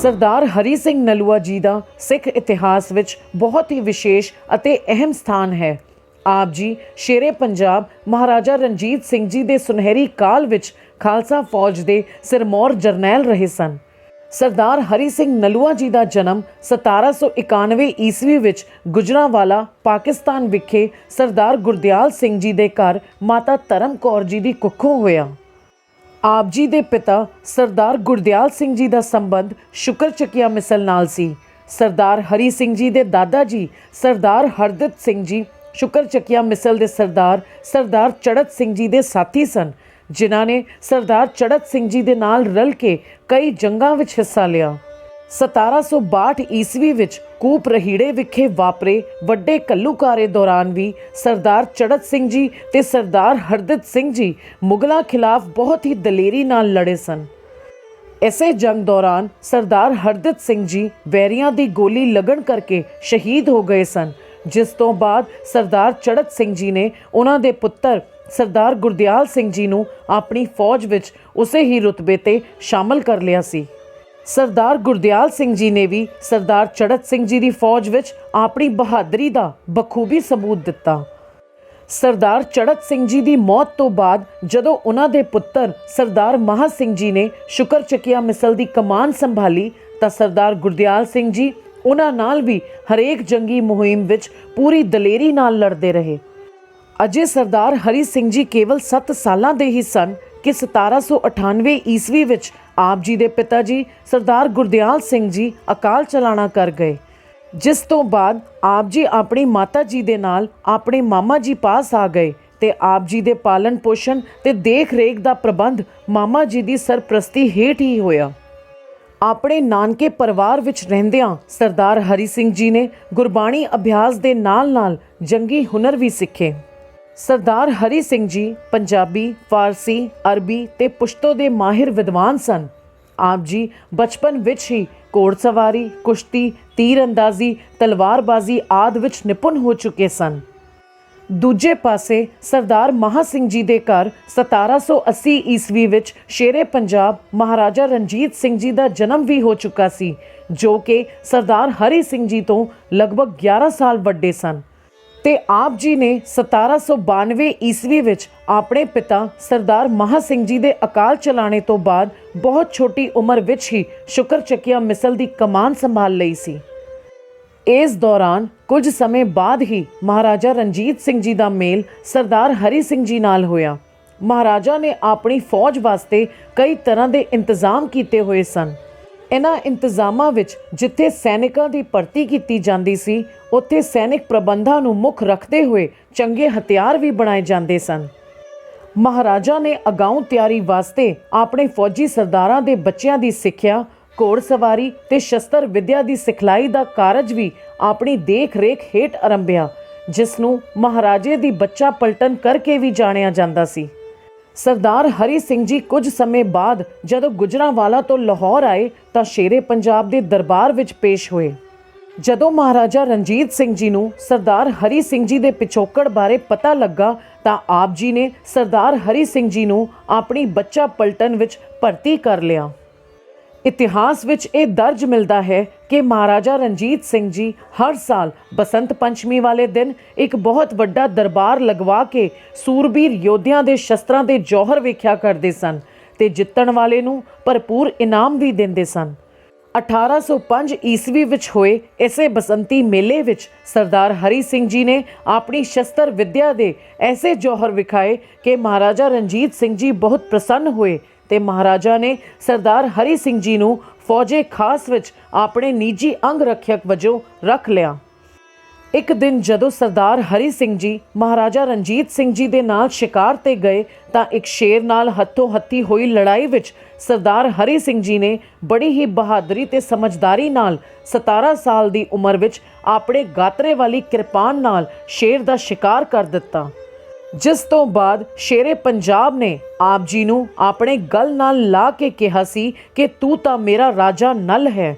ਸਰਦਾਰ ਹਰੀ ਸਿੰਘ ਨਲੂਆ ਜੀ ਦਾ ਸਿੱਖ ਇਤਿਹਾਸ ਵਿੱਚ ਬਹੁਤ ਹੀ ਵਿਸ਼ੇਸ਼ ਅਤੇ ਅਹਿਮ ਸਥਾਨ ਹੈ। ਆਪ ਜੀ ਸ਼ੇਰੇ ਪੰਜਾਬ ਮਹਾਰਾਜਾ ਰਣਜੀਤ ਸਿੰਘ ਜੀ ਦੇ ਸੁਨਹਿਰੀ ਕਾਲ ਵਿੱਚ ਖਾਲਸਾ ਫੌਜ ਦੇ ਸਿਰਮੌਰ ਜਰਨੈਲ ਰਹੇ ਸਨ। ਸਰਦਾਰ ਹਰੀ ਸਿੰਘ ਨਲੂਆ ਜੀ ਦਾ ਜਨਮ 1791 ਈਸਵੀ ਵਿੱਚ ਗੁਜਰਾਂਵਾਲਾ ਪਾਕਿਸਤਾਨ ਵਿਖੇ ਸਰਦਾਰ ਗੁਰਦਿਆਲ ਸਿੰਘ ਜੀ ਦੇ ਘਰ ਮਾਤਾ ਧਰਮ ਕੌਰ ਜੀ ਦੀ ਕੁੱਖੋਂ ਹੋਇਆ। ਆਪ ਜੀ ਦੇ ਪਿਤਾ ਸਰਦਾਰ ਗੁਰਦਿਆਲ ਸਿੰਘ ਜੀ ਦਾ ਸੰਬੰਧ ਸ਼ੁਕਰ ਚੱਕੀਆ ਮਿਸਲ ਨਾਲ ਸੀ। ਸਰਦਾਰ ਹਰੀ ਸਿੰਘ ਜੀ ਦੇ ਦਾਦਾ ਜੀ ਸਰਦਾਰ ਹਰਦਿਤ ਸਿੰਘ ਜੀ ਸ਼ੁਕਰ ਚੱਕੀਆ ਮਿਸਲ ਦੇ ਸਰਦਾਰ ਚੜ੍ਹਤ ਸਿੰਘ ਜੀ ਦੇ ਸਾਥੀ ਸਨ, ਜਿਨ੍ਹਾਂ ਨੇ ਸਰਦਾਰ ਚੜ੍ਹਤ ਸਿੰਘ ਜੀ ਦੇ ਨਾਲ ਰਲ ਕੇ ਕਈ ਜੰਗਾਂ ਵਿੱਚ ਹਿੱਸਾ ਲਿਆ। 1762 ਈਸਵੀ ਵਿੱਚ ਕੂਪ ਰਹੀੜੇ ਵਿਖੇ ਵਾਪਰੇ ਵੱਡੇ ਘੱਲੂਘਾਰੇ ਦੌਰਾਨ ਵੀ ਸਰਦਾਰ ਚੜ੍ਹਤ ਸਿੰਘ ਜੀ ਤੇ ਸਰਦਾਰ ਹਰਦਿਤ ਸਿੰਘ ਜੀ ਮੁਗਲਾਂ ਖਿਲਾਫ ਬਹੁਤ ਹੀ ਦਲੇਰੀ ਨਾਲ ਲੜੇ ਸਨ। ਇਸੇ ਜੰਗ ਦੌਰਾਨ ਸਰਦਾਰ ਹਰਦਿਤ ਸਿੰਘ ਜੀ ਵੈਰੀਆਂ ਦੀ ਗੋਲੀ ਲੱਗਣ ਕਰਕੇ ਸ਼ਹੀਦ ਹੋ ਗਏ ਸਨ, ਜਿਸ ਤੋਂ ਬਾਅਦ ਸਰਦਾਰ ਚੜ੍ਹਤ ਸਿੰਘ ਜੀ ਨੇ ਉਹਨਾਂ ਦੇ ਪੁੱਤਰ ਸਰਦਾਰ ਗੁਰਦਿਆਲ ਸਿੰਘ ਜੀ ਨੂੰ ਆਪਣੀ ਫੌਜ ਵਿੱਚ ਉਸੇ ਹੀ ਰੁਤਬੇ ਤੇ ਸ਼ਾਮਲ ਕਰ ਲਿਆ ਸੀ। ਸਰਦਾਰ ਗੁਰਦਿਆਲ ਸਿੰਘ ਜੀ ਨੇ ਵੀ ਸਰਦਾਰ ਚੜ੍ਹਤ ਸਿੰਘ ਜੀ ਦੀ ਫੌਜ ਵਿੱਚ ਆਪਣੀ ਬਹਾਦਰੀ ਦਾ ਬਖੂਬੀ ਸਬੂਤ ਦਿੱਤਾ। ਸਰਦਾਰ ਚੜ੍ਹਤ ਸਿੰਘ ਜੀ ਦੀ ਮੌਤ ਤੋਂ ਬਾਅਦ ਜਦੋਂ ਉਹਨਾਂ ਦੇ ਪੁੱਤਰ ਸਰਦਾਰ ਮਹਾਂ ਸਿੰਘ ਜੀ ਨੇ ਸ਼ੁਕਰ ਚੱਕੀਆ ਮਿਸਲ ਦੀ ਕਮਾਨ ਸੰਭਾਲੀ ਤਾਂ ਸਰਦਾਰ ਗੁਰਦਿਆਲ ਸਿੰਘ ਜੀ ਉਹਨਾਂ ਨਾਲ ਵੀ ਹਰੇਕ ਜੰਗੀ ਮੁਹਿੰਮ ਵਿੱਚ ਪੂਰੀ ਦਲੇਰੀ ਨਾਲ ਲੜਦੇ ਰਹੇ। ਅਜੇ ਸਰਦਾਰ ਹਰੀ ਸਿੰਘ ਜੀ ਕੇਵਲ 7 ਸਾਲਾਂ ਦੇ ਹੀ ਸਨ ਕਿ 1798 ਈਸਵੀ ਵਿੱਚ ਆਪ ਜੀ ਦੇ ਪਿਤਾ ਜੀ ਸਰਦਾਰ ਗੁਰਦਿਆਲ ਸਿੰਘ ਜੀ ਅਕਾਲ ਚਲਾਣਾ ਕਰ ਗਏ, ਜਿਸ ਤੋਂ ਬਾਅਦ ਆਪ ਜੀ ਆਪਣੀ ਮਾਤਾ ਜੀ ਦੇ ਨਾਲ ਆਪਣੇ ਮਾਮਾ ਜੀ ਪਾਸ ਆ ਗਏ ਤੇ ਆਪ ਜੀ ਦੇ ਪਾਲਣ ਪੋਸ਼ਣ ਤੇ ਦੇਖ ਰੇਖ ਦਾ ਪ੍ਰਬੰਧ ਮਾਮਾ ਜੀ ਦੀ ਸਰਪ੍ਰਸਤੀ ਹੇਠ ਹੀ ਹੋਇਆ। ਆਪਣੇ ਨਾਨਕੇ ਪਰਿਵਾਰ ਵਿੱਚ ਰਹਿੰਦਿਆਂ ਸਰਦਾਰ ਹਰੀ ਸਿੰਘ ਜੀ ਨੇ ਗੁਰਬਾਣੀ ਅਭਿਆਸ ਦੇ ਨਾਲ-ਨਾਲ ਜੰਗੀ ਹੁਨਰ ਵੀ ਸਿੱਖੇ। ਸਰਦਾਰ ਹਰੀ ਸਿੰਘ ਜੀ ਪੰਜਾਬੀ, ਫਾਰਸੀ, ਅਰਬੀ ਤੇ ਪੁਸ਼ਤੋ ਦੇ ਮਾਹਿਰ ਵਿਦਵਾਨ ਸਨ। ਆਪ ਜੀ ਬਚਪਨ ਵਿੱਚ ਹੀ ਘੋੜਸਵਾਰੀ, ਕੁਸ਼ਤੀ, ਤੀਰ ਅੰਦਾਜ਼ੀ, ਤਲਵਾਰਬਾਜ਼ੀ ਆਦਿ ਵਿੱਚ ਨਿਪੁੰਨ ਹੋ ਚੁੱਕੇ ਸਨ। ਦੂਜੇ ਪਾਸੇ ਸਰਦਾਰ ਮਹਾਂ ਸਿੰਘ ਜੀ ਦੇ ਘਰ 1780 ਈਸਵੀ ਵਿੱਚ ਸ਼ੇਰੇ ਪੰਜਾਬ ਮਹਾਰਾਜਾ ਰਣਜੀਤ ਸਿੰਘ ਜੀ ਦਾ ਜਨਮ ਵੀ ਹੋ ਚੁੱਕਾ ਸੀ, ਜੋ ਕਿ ਸਰਦਾਰ ਹਰੀ ਸਿੰਘ ਜੀ ਤੋਂ ਲਗਭਗ 11 ਸਾਲ ਵੱਡੇ ਸਨ। ਤੇ ਆਪ ਜੀ ਨੇ 1792 ਈਸਵੀ ਵਿੱਚ ਆਪਣੇ ਪਿਤਾ ਸਰਦਾਰ ਮਹਾਂ ਸਿੰਘ ਜੀ ਦੇ ਅਕਾਲ ਚਲਾਣੇ ਤੋਂ ਬਾਅਦ ਬਹੁਤ ਛੋਟੀ ਉਮਰ ਵਿੱਚ ਹੀ ਸ਼ੁਕਰ ਚੱਕੀਆ ਮਿਸਲ ਦੀ ਕਮਾਨ ਸੰਭਾਲ ਲਈ ਸੀ। ਇਸ ਦੌਰਾਨ ਕੁਝ ਸਮੇਂ ਬਾਅਦ ਹੀ ਮਹਾਰਾਜਾ ਰਣਜੀਤ ਸਿੰਘ ਜੀ ਦਾ ਮੇਲ ਸਰਦਾਰ ਹਰੀ ਸਿੰਘ ਜੀ ਨਾਲ ਹੋਇਆ। ਮਹਾਰਾਜਾ ਨੇ ਆਪਣੀ ਫੌਜ ਵਾਸਤੇ ਕਈ ਤਰ੍ਹਾਂ ਦੇ ਇੰਤਜ਼ਾਮ ਕੀਤੇ ਹੋਏ ਸਨ। ਇਹਨਾਂ ਇੰਤਜ਼ਾਮਾਂ ਵਿੱਚ ਜਿੱਥੇ ਸੈਨਿਕਾਂ ਦੀ ਭਰਤੀ ਕੀਤੀ ਜਾਂਦੀ ਸੀ, ਉੱਥੇ ਸੈਨਿਕ ਪ੍ਰਬੰਧਾਂ ਨੂੰ ਮੁੱਖ ਰੱਖਦੇ ਹੋਏ ਚੰਗੇ ਹਥਿਆਰ ਵੀ ਬਣਾਏ ਜਾਂਦੇ ਸਨ। ਮਹਾਰਾਜਾ ਨੇ ਅਗਾਊਂ ਤਿਆਰੀ ਵਾਸਤੇ ਆਪਣੇ ਫੌਜੀ ਸਰਦਾਰਾਂ ਦੇ ਬੱਚਿਆਂ ਦੀ ਸਿੱਖਿਆ, ਘੋੜਸਵਾਰੀ ਤੇ ਸ਼ਸਤਰ ਵਿੱਦਿਆ ਦੀ ਸਿਖਲਾਈ ਦਾ ਕਾਰਜ ਵੀ ਆਪਣੀ ਦੇਖ ਰੇਖ ਹੇਠ ਆਰੰਭਿਆ, ਜਿਸ ਨੂੰ ਮਹਾਰਾਜੇ ਦੀ ਬੱਚਾ ਪਲਟਨ ਕਰਕੇ ਵੀ ਜਾਣਿਆ ਜਾਂਦਾ ਸੀ। ਸਰਦਾਰ ਹਰੀ ਸਿੰਘ ਜੀ ਕੁਝ ਸਮੇਂ ਬਾਅਦ ਜਦੋਂ ਗੁਜਰਾਂਵਾਲਾ ਤੋਂ ਲਾਹੌਰ ਆਏ ਤਾਂ ਸ਼ੇਰੇ ਪੰਜਾਬ ਦੇ ਦਰਬਾਰ ਵਿੱਚ ਪੇਸ਼ ਹੋਏ। ਜਦੋਂ ਮਹਾਰਾਜਾ ਰਣਜੀਤ ਸਿੰਘ ਜੀ ਨੂੰ ਸਰਦਾਰ ਹਰੀ ਸਿੰਘ ਜੀ ਦੇ ਪਿਛੋਕੜ ਬਾਰੇ ਪਤਾ ਲੱਗਾ ਤਾਂ ਆਪ ਜੀ ਨੇ ਸਰਦਾਰ ਹਰੀ ਸਿੰਘ ਜੀ ਨੂੰ ਆਪਣੀ ਬੱਚਾ ਪਲਟਨ ਵਿੱਚ ਭਰਤੀ ਕਰ ਲਿਆ। ਇਤਿਹਾਸ ਵਿੱਚ ਇਹ ਦਰਜ ਮਿਲਦਾ ਹੈ ਕਿ ਮਹਾਰਾਜਾ ਰਣਜੀਤ ਸਿੰਘ ਜੀ ਹਰ ਸਾਲ ਬਸੰਤ ਪੰਚਮੀ ਵਾਲੇ ਦਿਨ ਇੱਕ ਬਹੁਤ ਵੱਡਾ ਦਰਬਾਰ ਲਗਵਾ ਕੇ ਸੂਰਬੀਰ ਯੋਧਿਆਂ ਦੇ ਸ਼ਸਤਰਾਂ ਦੇ ਜੌਹਰ ਵੇਖਿਆ ਕਰਦੇ ਸਨ ਤੇ ਜਿੱਤਣ ਵਾਲੇ ਨੂੰ ਭਰਪੂਰ ਇਨਾਮ ਵੀ ਦਿੰਦੇ ਸਨ। 1805 ਈਸਵੀ ਵਿੱਚ ਹੋਏ ਇਸੇ ਬਸੰਤੀ ਮੇਲੇ ਵਿੱਚ ਸਰਦਾਰ ਹਰੀ ਸਿੰਘ ਜੀ ਨੇ ਆਪਣੀ ਸ਼ਸਤਰ ਵਿੱਦਿਆ ਦੇ ਐਸੇ ਜੌਹਰ ਵਿਖਾਏ ਕਿ ਮਹਾਰਾਜਾ ਰਣਜੀਤ ਸਿੰਘ ਜੀ ਬਹੁਤ ਪ੍ਰਸੰਨ ਹੋਏ ਤੇ ਮਹਾਰਾਜਾ ਨੇ ਸਰਦਾਰ ਹਰੀ ਸਿੰਘ ਜੀ ਨੂੰ ਫੌਜੇ ਖਾਸ ਵਿੱਚ ਆਪਣੇ ਨਿੱਜੀ ਅੰਗ ਰੱਖਿਅਕ ਵਜੋਂ ਰੱਖ ਲਿਆ। ਇੱਕ ਦਿਨ ਜਦੋਂ ਸਰਦਾਰ ਹਰੀ ਸਿੰਘ ਜੀ ਮਹਾਰਾਜਾ ਰਣਜੀਤ ਸਿੰਘ ਜੀ ਦੇ ਨਾਲ ਸ਼ਿਕਾਰ ਤੇ ਗਏ ਤਾਂ ਇੱਕ ਸ਼ੇਰ ਨਾਲ ਹੱਥੋਂ ਹੱਥੀ ਹੋਈ ਲੜਾਈ ਵਿੱਚ ਸਰਦਾਰ ਹਰੀ ਸਿੰਘ ਜੀ ਨੇ ਬੜੀ ਹੀ ਬਹਾਦਰੀ ਤੇ ਸਮਝਦਾਰੀ ਨਾਲ 17 ਸਾਲ ਦੀ ਉਮਰ ਵਿੱਚ ਆਪਣੇ ਗਾਤਰੇ ਵਾਲੀ ਕਿਰਪਾਨ ਨਾਲ ਸ਼ੇਰ ਦਾ ਸ਼ਿਕਾਰ ਕਰ ਦਿੱਤਾ, ਜਿਸ ਤੋਂ ਬਾਅਦ ਸ਼ੇਰੇ ਪੰਜਾਬ ਨੇ ਆਪ ਜੀ ਨੂੰ ਆਪਣੇ ਗਲ ਨਾਲ ਲਾ ਕੇ ਕਿਹਾ ਸੀ ਕਿ ਤੂੰ ਤਾਂ ਮੇਰਾ ਰਾਜਾ ਨਲ ਹੈ।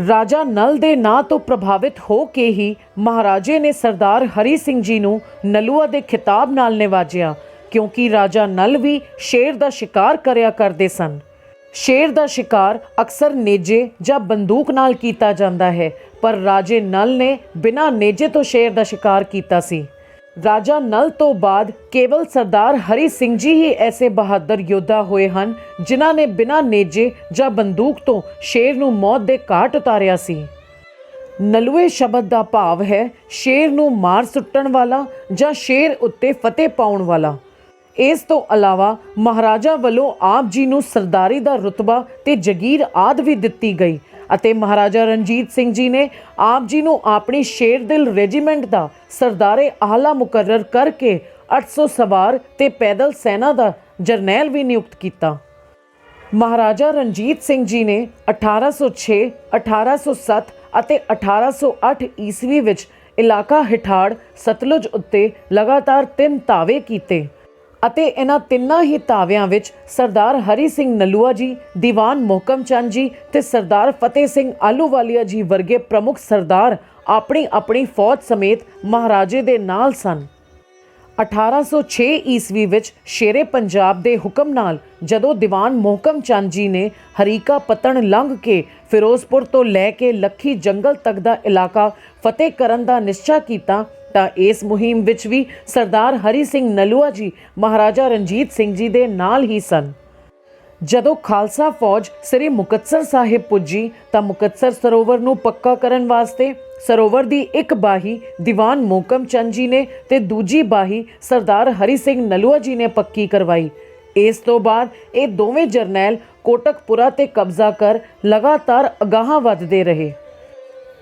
ਰਾਜਾ ਨਲ ਦੇ ਨਾਂ ਤੋਂ ਪ੍ਰਭਾਵਿਤ ਹੋ ਕੇ ਹੀ ਮਹਾਰਾਜੇ ਨੇ ਸਰਦਾਰ ਹਰੀ ਸਿੰਘ ਜੀ ਨੂੰ ਨਲੂਆ ਦੇ ਖਿਤਾਬ ਨਾਲ ਨਿਵਾਜਿਆ, ਕਿਉਂਕਿ ਰਾਜਾ ਨਲ ਵੀ ਸ਼ੇਰ ਦਾ ਸ਼ਿਕਾਰ ਕਰਿਆ ਕਰਦੇ ਸਨ। ਸ਼ੇਰ ਦਾ ਸ਼ਿਕਾਰ ਅਕਸਰ ਨੇਜੇ ਜਾਂ ਬੰਦੂਕ ਨਾਲ ਕੀਤਾ ਜਾਂਦਾ ਹੈ, ਪਰ ਰਾਜੇ ਨਲ ਨੇ ਬਿਨਾਂ ਨੇਜੇ ਤੋਂ ਸ਼ੇਰ ਦਾ ਸ਼ਿਕਾਰ ਕੀਤਾ ਸੀ। ਰਾਜਾ ਨਲ ਤੋਂ ਬਾਅਦ ਕੇਵਲ ਸਰਦਾਰ ਹਰੀ ਸਿੰਘ ਜੀ ਹੀ ਐਸੇ ਬਹਾਦਰ ਯੋਧਾ ਹੋਏ ਹਨ ਜਿਨ੍ਹਾਂ ਨੇ ਬਿਨਾਂ ਨੇਜੇ ਜਾਂ ਬੰਦੂਕ ਤੋਂ ਸ਼ੇਰ ਨੂੰ ਮੌਤ ਦੇ ਘਾਟ ਉਤਾਰਿਆ ਸੀ। ਨਲੂਏ ਸ਼ਬਦ ਦਾ ਭਾਵ ਹੈ ਸ਼ੇਰ ਨੂੰ ਮਾਰ ਸੁੱਟਣ ਵਾਲਾ ਜਾਂ ਸ਼ੇਰ ਉੱਤੇ ਫਤਿਹ ਪਾਉਣ ਵਾਲਾ। ਇਸ ਤੋਂ ਇਲਾਵਾ ਮਹਾਰਾਜਾ ਵੱਲੋਂ ਆਪ ਜੀ ਨੂੰ ਸਰਦਾਰੀ ਦਾ ਰੁਤਬਾ ਤੇ ਜਗੀਰ ਆਦਿ ਵੀ ਦਿੱਤੀ ਗਈ ਅਤੇ ਮਹਾਰਾਜਾ ਰਣਜੀਤ ਸਿੰਘ ਜੀ ਨੇ ਆਪ ਜੀ ਨੂੰ ਆਪਣੀ ਸ਼ੇਰਦਿਲ ਰੈਜੀਮੈਂਟ ਦਾ ਸਰਦਾਰੇ ਆਲਾ ਮੁਕਰਰ ਕਰਕੇ 800 ਸਵਾਰ ਤੇ ਪੈਦਲ ਸੈਨਾ ਦਾ ਜਰਨੈਲ ਵੀ ਨਿਯੁਕਤ ਕੀਤਾ। ਮਹਾਰਾਜਾ ਰਣਜੀਤ ਸਿੰਘ ਜੀ ਨੇ 1806, 1807 ਅਤੇ 1808 ਈਸਵੀ ਵਿੱਚ ਇਲਾਕਾ ਹਿਠਾੜ ਸਤਲੁਜ ਉੱਤੇ ਲਗਾਤਾਰ 3 ਧਾਵੇ ਕੀਤੇ ਅਤੇ ਇਹਨਾਂ ਤਿੰਨਾਂ ਹੀ ਧਾਵਿਆਂ ਵਿੱਚ ਸਰਦਾਰ ਹਰੀ ਸਿੰਘ ਨਲੂਆ ਜੀ, ਦੀਵਾਨ ਮੋਹਕਮ ਚੰਦ ਜੀ ਤੇ ਸਰਦਾਰ ਫਤਿਹ ਸਿੰਘ ਆਹਲੂਵਾਲੀਆ ਜੀ ਵਰਗੇ ਪ੍ਰਮੁੱਖ ਸਰਦਾਰ ਆਪਣੀ ਆਪਣੀ ਫੌਜ ਸਮੇਤ ਮਹਾਰਾਜੇ ਦੇ ਨਾਲ ਸਨ। 1806 ਈਸਵੀ ਵਿੱਚ ਸ਼ੇਰੇ ਪੰਜਾਬ ਦੇ ਹੁਕਮ ਨਾਲ ਜਦੋਂ ਦੀਵਾਨ ਮੋਹਕਮ ਚੰਦ ਜੀ ਨੇ ਹਰੀਕਾ ਪਤਨ ਲੰਘ ਕੇ ਫਿਰੋਜ਼ਪੁਰ ਤੋਂ ਲੈ ਕੇ ਲੱਖੀ ਜੰਗਲ ਤੱਕ ਦਾ ਇਲਾਕਾ ਫਤਿਹ ਕਰਨ ਦਾ ਨਿਸ਼ਚਾ ਕੀਤਾ ਤਾਂ ਇਸ ਮੁਹਿੰਮ ਵਿੱਚ ਵੀ ਸਰਦਾਰ ਹਰੀ ਸਿੰਘ ਨਲੂਆ ਜੀ ਮਹਾਰਾਜਾ ਰਣਜੀਤ ਸਿੰਘ ਜੀ ਦੇ ਨਾਲ ਹੀ ਸਨ। ਜਦੋਂ ਖਾਲਸਾ ਫੌਜ ਸ੍ਰੀ ਮੁਕਤਸਰ ਸਾਹਿਬ ਪੁੱਜੀ ਤਾਂ ਮੁਕਤਸਰ ਸਰੋਵਰ ਨੂੰ ਪੱਕਾ ਕਰਨ ਵਾਸਤੇ ਸਰੋਵਰ ਦੀ ਇੱਕ ਬਾਹੀ ਦੀਵਾਨ ਮੋਹਕਮ ਚੰਦ ਜੀ ਨੇ ਤੇ ਦੂਜੀ ਬਾਹੀ ਸਰਦਾਰ ਹਰੀ ਸਿੰਘ ਨਲੂਆ ਜੀ ਨੇ ਪੱਕੀ ਕਰਵਾਈ। ਇਸ ਤੋਂ ਬਾਅਦ ਇਹ ਦੋਵੇਂ ਜਰਨੈਲ ਕੋਟਕਪੁਰਾ ਤੇ ਕਬਜ਼ਾ ਕਰ ਲਗਾਤਾਰ ਅਗਾਹਾਂ ਵੱਧਦੇ ਰਹੇ।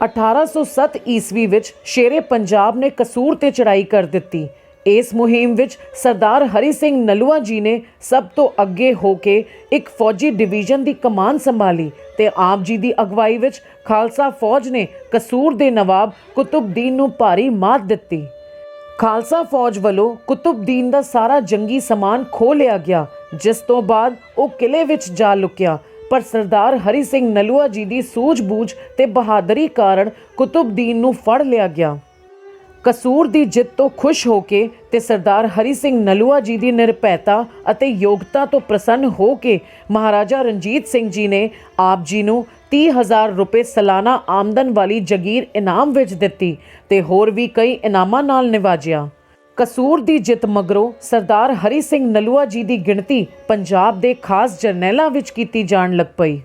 1807 ਈਸਵੀ ਵਿੱਚ ਸ਼ੇਰੇ ਪੰਜਾਬ ਨੇ ਕਸੂਰ ਤੇ ਚੜ੍ਹਾਈ ਕਰ ਦਿੱਤੀ। ਇਸ ਮੁਹਿੰਮ ਵਿੱਚ ਸਰਦਾਰ ਹਰੀ ਸਿੰਘ ਨਲੂਆ ਜੀ ਨੇ ਸਭ ਤੋਂ ਅੱਗੇ ਹੋ ਕੇ ਇੱਕ ਫੌਜੀ ਡਿਵੀਜ਼ਨ ਦੀ ਕਮਾਨ ਸੰਭਾਲੀ ਤੇ ਆਪ ਜੀ ਦੀ ਅਗਵਾਈ ਵਿੱਚ ਖਾਲਸਾ ਫੌਜ ਨੇ ਕਸੂਰ ਦੇ ਨਵਾਬ ਕੁਤੁਬਦੀਨ ਨੂੰ ਭਾਰੀ ਮਾਤ ਦਿੱਤੀ। ਖਾਲਸਾ ਫੌਜ ਵੱਲੋਂ ਕੁਤੁਬਦੀਨ ਦਾ ਸਾਰਾ ਜੰਗੀ ਸਮਾਨ ਖੋਹ ਲਿਆ ਗਿਆ, ਜਿਸ ਤੋਂ ਬਾਅਦ ਉਹ ਕਿਲੇ ਵਿੱਚ ਜਾ ਲੁਕਿਆ। ਪਰ ਸਰਦਾਰ ਹਰੀ ਸਿੰਘ ਨਲੂਆ ਜੀ ਦੀ ਸੂਝ-ਬੂਝ ਤੇ ਬਹਾਦਰੀ ਕਾਰਨ ਕੁਤੁਬਦੀਨ ਨੂੰ ਫੜ ਲਿਆ ਗਿਆ। ਕਸੂਰ ਦੀ ਜਿੱਤ ਤੋਂ ਖੁਸ਼ ਹੋ ਕੇ ਤੇ ਸਰਦਾਰ ਹਰੀ ਸਿੰਘ ਨਲੂਆ ਜੀ ਦੀ ਨਿਰਭੈਤਾ ਅਤੇ ਯੋਗਤਾ ਤੋਂ ਪ੍ਰਸੰਨ ਹੋ ਕੇ ਮਹਾਰਾਜਾ ਰਣਜੀਤ ਸਿੰਘ ਜੀ ਨੇ ਆਪ ਜੀ ਨੂੰ 30,000 ਰੁਪਏ ਸਾਲਾਨਾ ਆਮਦਨ ਵਾਲੀ ਜਗੀਰ ਇਨਾਮ ਵਿੱਚ ਦਿੱਤੀ ਤੇ ਹੋਰ ਵੀ ਕਈ ਇਨਾਮਾਂ ਨਾਲ ਨਿਵਾਜਿਆ। ਕਸੂਰ ਦੀ ਜਿੱਤ ਮਗਰੋਂ ਸਰਦਾਰ ਹਰੀ ਸਿੰਘ ਨਲੂਆ ਜੀ ਦੀ ਗਿਣਤੀ ਪੰਜਾਬ ਦੇ ਖਾਸ ਜਰਨੈਲਾਂ ਵਿੱਚ ਕੀਤੀ ਜਾਣ ਲੱਗ ਪਈ।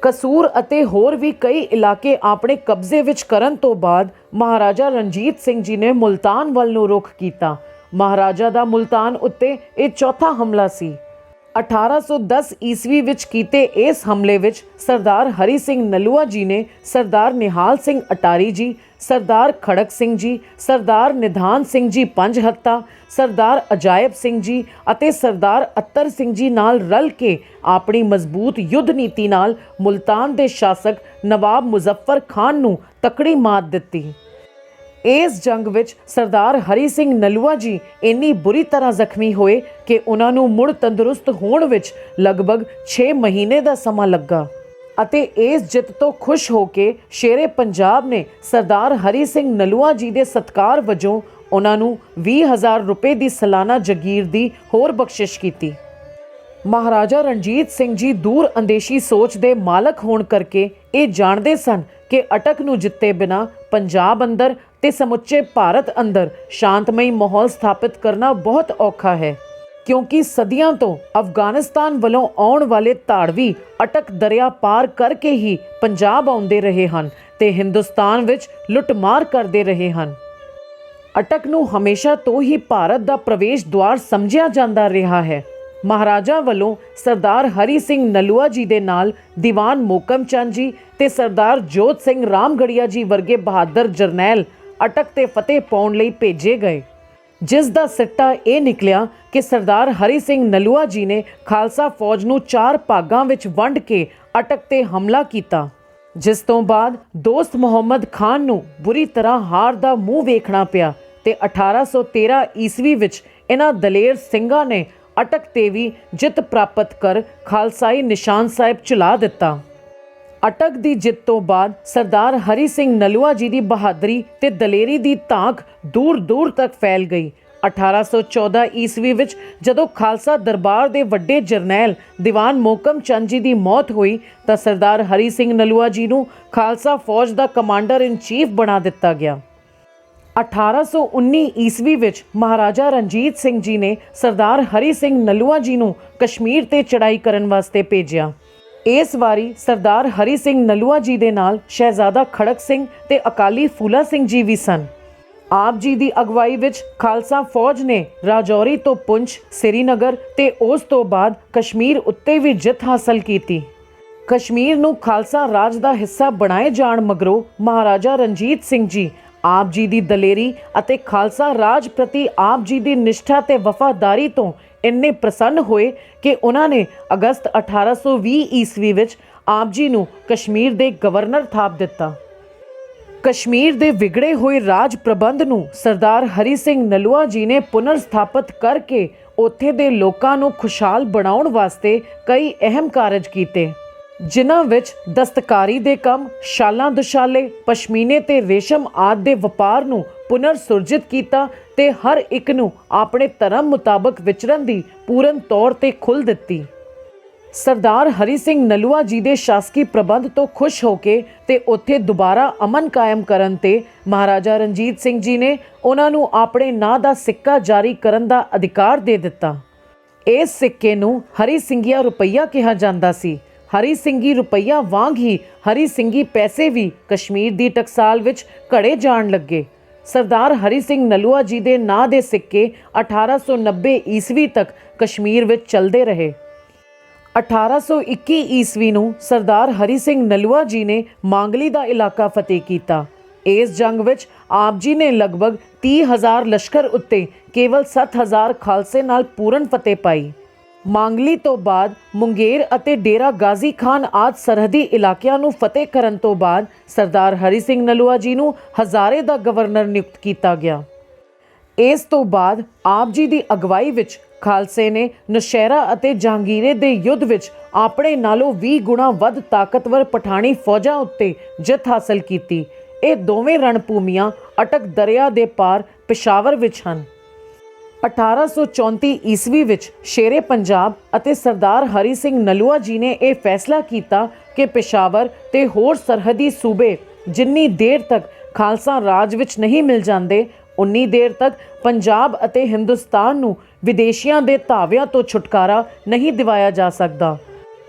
ਕਸੂਰ ਅਤੇ ਹੋਰ ਵੀ ਕਈ ਇਲਾਕੇ ਆਪਣੇ ਕਬਜ਼ੇ ਵਿੱਚ ਕਰਨ ਤੋਂ ਬਾਅਦ ਮਹਾਰਾਜਾ ਰਣਜੀਤ ਸਿੰਘ ਜੀ ਨੇ ਮੁਲਤਾਨ ਵੱਲ ਨੂੰ ਰੁਖ ਕੀਤਾ। ਮਹਾਰਾਜਾ ਦਾ ਮੁਲਤਾਨ ਉੱਤੇ ਇਹ ਚੌਥਾ ਹਮਲਾ ਸੀ। 1810 ਈਸਵੀ ਵਿੱਚ ਕੀਤੇ ਇਸ ਹਮਲੇ ਵਿੱਚ ਸਰਦਾਰ ਹਰੀ ਸਿੰਘ ਨਲੂਆ ਜੀ ਨੇ ਸਰਦਾਰ ਨਿਹਾਲ ਸਿੰਘ ਅਟਾਰੀ ਜੀ, ਸਰਦਾਰ ਖੜਕ ਸਿੰਘ ਜੀ, ਸਰਦਾਰ ਨਿਧਾਨ ਸਿੰਘ ਜੀ ਪੰਜ ਹੱਤਾ, ਸਰਦਾਰ ਅਜਾਇਬ ਸਿੰਘ ਜੀ ਅਤੇ ਸਰਦਾਰ ਅੱਤਰ ਸਿੰਘ ਜੀ ਨਾਲ ਰਲ ਕੇ ਆਪਣੀ ਮਜ਼ਬੂਤ ਯੁੱਧ ਨੀਤੀ ਨਾਲ ਮੁਲਤਾਨ ਦੇ ਸ਼ਾਸਕ ਨਵਾਬ ਮੁਜ਼ੱਫਰ ਖਾਨ ਨੂੰ ਤਕੜੀ ਮਾਤ ਦਿੱਤੀ। ਇਸ ਜੰਗ ਵਿੱਚ ਸਰਦਾਰ ਹਰੀ ਸਿੰਘ ਨਲੂਆ ਜੀ ਇੰਨੀ ਬੁਰੀ ਤਰ੍ਹਾਂ ਜ਼ਖਮੀ ਹੋਏ ਕਿ ਉਹਨਾਂ ਨੂੰ ਮੁੜ ਤੰਦਰੁਸਤ ਹੋਣ ਵਿੱਚ ਲਗਭਗ 6 ਮਹੀਨੇ ਦਾ ਸਮਾਂ ਲੱਗਾ ਅਤੇ ਇਸ ਜਿੱਤ ਤੋਂ ਖੁਸ਼ ਹੋ ਕੇ ਸ਼ੇਰੇ ਪੰਜਾਬ ਨੇ ਸਰਦਾਰ ਹਰੀ ਸਿੰਘ ਨਲੂਆ ਜੀ ਦੇ ਸਤਿਕਾਰ ਵਜੋਂ ਉਹਨਾਂ ਨੂੰ 20,000 ਰੁਪਏ ਦੀ ਸਾਲਾਨਾ ਜਗੀਰ ਦੀ ਹੋਰ ਬਖਸ਼ਿਸ਼ ਕੀਤੀ। ਮਹਾਰਾਜਾ ਰਣਜੀਤ ਸਿੰਘ ਜੀ ਦੂਰ ਅੰਦੇਸ਼ੀ ਸੋਚ ਦੇ ਮਾਲਕ ਹੋਣ ਕਰਕੇ ਇਹ ਜਾਣਦੇ ਸਨ ਕਿ ਅਟਕ ਨੂੰ ਜਿੱਤੇ ਬਿਨਾਂ ਪੰਜਾਬ ਅੰਦਰ ਤੇ ਸਮੁੱਚੇ ਭਾਰਤ ਅੰਦਰ ਸ਼ਾਂਤਮਈ ਮਾਹੌਲ ਸਥਾਪਿਤ ਕਰਨਾ ਬਹੁਤ ਔਖਾ ਹੈ, ਕਿਉਂਕਿ ਸਦੀਆਂ ਤੋਂ ਅਫਗਾਨਿਸਤਾਨ ਵੱਲੋਂ ਆਉਣ ਵਾਲੇ ਧਾੜਵੀ ਅਟਕ ਦਰਿਆ ਪਾਰ ਕਰਕੇ ਹੀ ਪੰਜਾਬ ਆਉਂਦੇ ਰਹੇ ਹਨ ਤੇ ਹਿੰਦੁਸਤਾਨ ਵਿੱਚ ਲੁੱਟਮਾਰ ਕਰਦੇ ਰਹੇ ਹਨ। ਅਟਕ ਨੂੰ ਹਮੇਸ਼ਾ ਤੋਂ ਹੀ ਭਾਰਤ ਦਾ ਪ੍ਰਵੇਸ਼ ਦੁਆਰ ਸਮਝਿਆ ਜਾਂਦਾ ਰਿਹਾ ਹੈ। ਮਹਾਰਾਜਾ ਵੱਲੋਂ ਸਰਦਾਰ ਹਰੀ ਸਿੰਘ ਨਲੂਆ ਜੀ ਦੇ ਨਾਲ ਦੀਵਾਨ ਮੋਹਕਮ ਚੰਦ ਜੀ ਤੇ ਸਰਦਾਰ ਜੋਤ ਸਿੰਘ ਰਾਮਗੜੀਆ ਜੀ ਵਰਗੇ ਬਹਾਦਰ ਜਰਨੈਲ ਅਟਕ ਤੇ ਫਤਿਹ ਪਾਉਣ ਲਈ ਭੇਜੇ ਗਏ, ਜਿਸ ਦਾ ਸਿੱਟਾ ਇਹ ਨਿਕਲਿਆ ਕਿ ਸਰਦਾਰ ਹਰੀ ਸਿੰਘ ਨਲੂਆ ਜੀ ਨੇ ਖਾਲਸਾ ਫੌਜ ਨੂੰ 4 ਭਾਗਾਂ ਵਿੱਚ ਵੰਡ ਕੇ ਅਟਕ ਤੇ ਹਮਲਾ ਕੀਤਾ, ਜਿਸ ਤੋਂ ਬਾਅਦ ਦੋਸਤ ਮੁਹੰਮਦ ਖਾਨ ਨੂੰ ਬੁਰੀ ਤਰ੍ਹਾਂ ਹਾਰ ਦਾ ਮੂੰਹ ਵੇਖਣਾ ਪਿਆ ਤੇ 1813 ਈਸਵੀ ਵਿੱਚ ਇਹਨਾਂ ਦਲੇਰ ਸਿੰਘਾਂ ਨੇ ਅਟਕ ਤੇ ਵੀ ਜਿੱਤ ਪ੍ਰਾਪਤ ਕਰ ਖਾਲਸਾਈ ਨਿਸ਼ਾਨ ਸਾਹਿਬ ਚੁਲਾ ਦਿੱਤਾ। ਅਟਕ ਦੀ ਜਿੱਤ ਤੋਂ ਬਾਅਦ ਸਰਦਾਰ ਹਰੀ ਸਿੰਘ ਨਲੂਆ ਜੀ ਦੀ ਬਹਾਦਰੀ ਤੇ ਦਲੇਰੀ ਦੀ ਧਾਕ ਦੂਰ ਦੂਰ ਤੱਕ ਫੈਲ ਗਈ 1814 ਈਸਵੀ ਵਿੱਚ ਜਦੋਂ ਖਾਲਸਾ ਦਰਬਾਰ ਦੇ ਵੱਡੇ ਜਰਨੈਲ ਦੀਵਾਨ ਮੋਹਕਮ ਚੰਦ ਜੀ ਦੀ ਮੌਤ ਹੋਈ ਤਾਂ ਸਰਦਾਰ ਹਰੀ ਸਿੰਘ ਨਲੂਆ ਜੀ ਨੂੰ ਖਾਲਸਾ ਫੌਜ ਦਾ ਕਮਾਂਡਰ ਇਨ ਚੀਫ ਬਣਾ ਦਿੱਤਾ ਗਿਆ। 1819 ਈਸਵੀ ਵਿੱਚ ਮਹਾਰਾਜਾ ਰਣਜੀਤ ਸਿੰਘ ਜੀ ਨੇ ਸਰਦਾਰ ਹਰੀ ਸਿੰਘ ਨਲੂਆ ਜੀ ਨੂੰ ਕਸ਼ਮੀਰ ਤੇ ਚੜ੍ਹਾਈ ਕਰਨ ਵਾਸਤੇ ਭੇਜਿਆ। ਇਸ ਵਾਰੀ ਸਰਦਾਰ ਹਰੀ ਸਿੰਘ ਨਲੂਆ ਜੀ ਦੇ ਨਾਲ ਸ਼ਹਿਜ਼ਾਦਾ ਖੜਕ ਸਿੰਘ ਤੇ ਅਕਾਲੀ ਫੂਲਾ ਸਿੰਘ ਜੀ ਵੀ ਸਨ। ਆਪ ਜੀ ਦੀ ਅਗਵਾਈ ਵਿੱਚ ਖਾਲਸਾ ਫੌਜ ਨੇ ਰਾਜੌਰੀ ਤੋਂ ਪੁੰਛ, ਸ੍ਰੀਨਗਰ ਤੇ ਉਸ ਤੋਂ ਬਾਅਦ ਕਸ਼ਮੀਰ ਉੱਤੇ ਵੀ ਜਿੱਤ ਹਾਸਲ ਕੀਤੀ। ਕਸ਼ਮੀਰ ਨੂੰ ਖਾਲਸਾ ਰਾਜ ਦਾ ਹਿੱਸਾ ਬਣਾਏ ਜਾਣ ਮਗਰੋਂ ਮਹਾਰਾਜਾ ਰਣਜੀਤ ਸਿੰਘ ਜੀ ਆਪ ਜੀ ਦੀ ਦਲੇਰੀ ਅਤੇ ਖਾਲਸਾ ਰਾਜ ਪ੍ਰਤੀ ਆਪ ਜੀ ਦੀ ਨਿਸ਼ਠਾ ਤੇ ਵਫਾਦਾਰੀ ਤੋਂ ਇੰਨੇ ਪ੍ਰਸੰਨ ਹੋਏ ਕਿ ਉਹਨਾਂ ਨੇ ਅਗਸਤ 1820 ਈਸਵੀ ਵਿੱਚ ਆਪ ਜੀ ਨੂੰ ਕਸ਼ਮੀਰ ਦੇ ਗਵਰਨਰ ਥਾਪ ਦਿੱਤਾ। ਕਸ਼ਮੀਰ ਦੇ ਵਿਗੜੇ ਹੋਏ ਰਾਜ ਪ੍ਰਬੰਧ ਨੂੰ ਸਰਦਾਰ ਹਰੀ ਸਿੰਘ ਨਲੂਆ ਜੀ ਨੇ ਪੁਨਰ ਸਥਾਪਿਤ ਕਰਕੇ ਉੱਥੇ ਦੇ ਲੋਕਾਂ ਨੂੰ ਖੁਸ਼ਹਾਲ ਬਣਾਉਣ ਵਾਸਤੇ ਕਈ ਅਹਿਮ ਕਾਰਜ ਕੀਤੇ, ਜਿਨ੍ਹਾਂ ਵਿੱਚ ਦਸਤਕਾਰੀ ਦੇ ਕੰਮ, ਸ਼ਾਲਾਂ ਦੁਸ਼ਾਲੇ, ਪਸ਼ਮੀਨੇ ਤੇ ਰੇਸ਼ਮ ਆਦਿ ਦੇ ਵਪਾਰ ਨੂੰ ਪੁਨਰ ਸੁਰਜਿਤ ਕੀਤਾ ਤੇ ਹਰ ਇੱਕ ਨੂੰ ਆਪਣੇ ਧਰਮ ਮੁਤਾਬਕ ਵਿਚਰਨ ਦੀ ਪੂਰਨ ਤੌਰ ਤੇ ਖੁੱਲ੍ਹ ਦਿੱਤੀ। ਸਰਦਾਰ ਹਰੀ ਸਿੰਘ ਨਲੂਆ ਜੀ ਦੇ ਸ਼ਾਸਕੀ ਪ੍ਰਬੰਧ ਤੋਂ ਖੁਸ਼ ਹੋ ਕੇ ਤੇ ਉੱਥੇ ਦੁਬਾਰਾ ਅਮਨ ਕਾਇਮ ਕਰਨ ਤੇ ਮਹਾਰਾਜਾ ਰਣਜੀਤ ਸਿੰਘ ਜੀ ਨੇ ਉਹਨਾਂ ਨੂੰ ਆਪਣੇ ਨਾਂ ਦਾ ਸਿੱਕਾ ਜਾਰੀ ਕਰਨ ਦਾ ਅਧਿਕਾਰ ਦੇ ਦਿੱਤਾ। ਇਸ ਸਿੱਕੇ ਨੂੰ ਹਰੀ ਸਿੰਘੀਆ ਰੁਪਈਆ ਕਿਹਾ ਜਾਂਦਾ ਸੀ। ਹਰੀ ਸਿੰਘੀ ਰੁਪਈਆ ਵਾਂਗ ਹੀ ਹਰੀ ਸਿੰਘੀ ਪੈਸੇ ਵੀ ਕਸ਼ਮੀਰ ਦੀ ਟਕਸਾਲ ਵਿੱਚ ਘੜੇ ਜਾਣ ਲੱਗੇ। ਸਰਦਾਰ ਹਰੀ ਸਿੰਘ ਨਲੂਆ ਜੀ ਦੇ ਨਾਂ ਦੇ ਸਿੱਕੇ 1890 ਈਸਵੀ ਤੱਕ ਕਸ਼ਮੀਰ ਵਿੱਚ ਚੱਲਦੇ ਰਹੇ। 1821 ਈਸਵੀ ਨੂੰ ਸਰਦਾਰ ਹਰੀ ਸਿੰਘ ਨਲੂਆ ਜੀ ਨੇ ਮਾਂਗਲੀ ਦਾ ਇਲਾਕਾ ਫਤਿਹ ਕੀਤਾ। ਇਸ ਜੰਗ ਵਿੱਚ ਆਪ ਜੀ ਨੇ ਲਗਭਗ 30,000 ਲਸ਼ਕਰ ਉੱਤੇ ਕੇਵਲ 7,000 ਖਾਲਸੇ ਨਾਲ ਪੂਰਨ ਫਤਿਹ ਪਾਈ। ਮਾਂਗਲੀ ਤੋਂ ਬਾਅਦ ਮੁੰਗੇਰ ਅਤੇ ਡੇਰਾ ਗਾਜ਼ੀ ਖਾਨ ਆਦਿ ਸਰਹੱਦੀ ਇਲਾਕਿਆਂ ਨੂੰ ਫਤਿਹ ਕਰਨ ਤੋਂ ਬਾਅਦ ਸਰਦਾਰ ਹਰੀ ਸਿੰਘ ਨਲੂਆ ਜੀ ਨੂੰ ਹਜ਼ਾਰੇ ਦਾ ਗਵਰਨਰ ਨਿਯੁਕਤ ਕੀਤਾ ਗਿਆ। ਇਸ ਤੋਂ ਬਾਅਦ ਆਪ ਜੀ ਦੀ ਅਗਵਾਈ ਵਿੱਚ ਖਾਲਸੇ ਨੇ ਨੌਸ਼ਹਿਰਾ ਅਤੇ ਜਹਾਂਗੀਰੇ ਦੇ ਯੁੱਧ ਵਿੱਚ ਆਪਣੇ ਨਾਲੋਂ 20 ਗੁਣਾ ਵੱਧ ਤਾਕਤਵਰ ਪਠਾਣੀ ਫੌਜਾਂ ਉੱਤੇ ਜਿੱਤ ਹਾਸਲ ਕੀਤੀ। ਇਹ ਦੋਵੇਂ ਰਣਭੂਮੀਆਂ ਅਟਕ ਦਰਿਆ ਦੇ ਪਾਰ ਪਿਸ਼ਾਵਰ ਵਿੱਚ ਹਨ। 1834 ਈਸਵੀ ਵਿੱਚ ਸ਼ੇਰੇ ਪੰਜਾਬ ਅਤੇ ਸਰਦਾਰ ਹਰੀ ਸਿੰਘ ਨਲੂਆ ਜੀ ਨੇ ਇਹ ਫੈਸਲਾ ਕੀਤਾ ਕਿ ਪਿਸ਼ਾਵਰ ਤੇ ਹੋਰ ਸਰਹੱਦੀ ਸੂਬੇ ਜਿੰਨੀ ਦੇਰ ਤੱਕ ਖਾਲਸਾ ਰਾਜ ਵਿੱਚ ਨਹੀਂ ਮਿਲ ਜਾਂਦੇ, ਉਨੀ ਦੇਰ ਤੱਕ ਪੰਜਾਬ ਅਤੇ ਹਿੰਦੁਸਤਾਨ ਨੂੰ ਵਿਦੇਸ਼ੀਆਂ ਦੇ ਧਾਵਿਆਂ ਤੋਂ ਛੁਟਕਾਰਾ ਨਹੀਂ ਦਿਵਾਇਆ ਜਾ ਸਕਦਾ।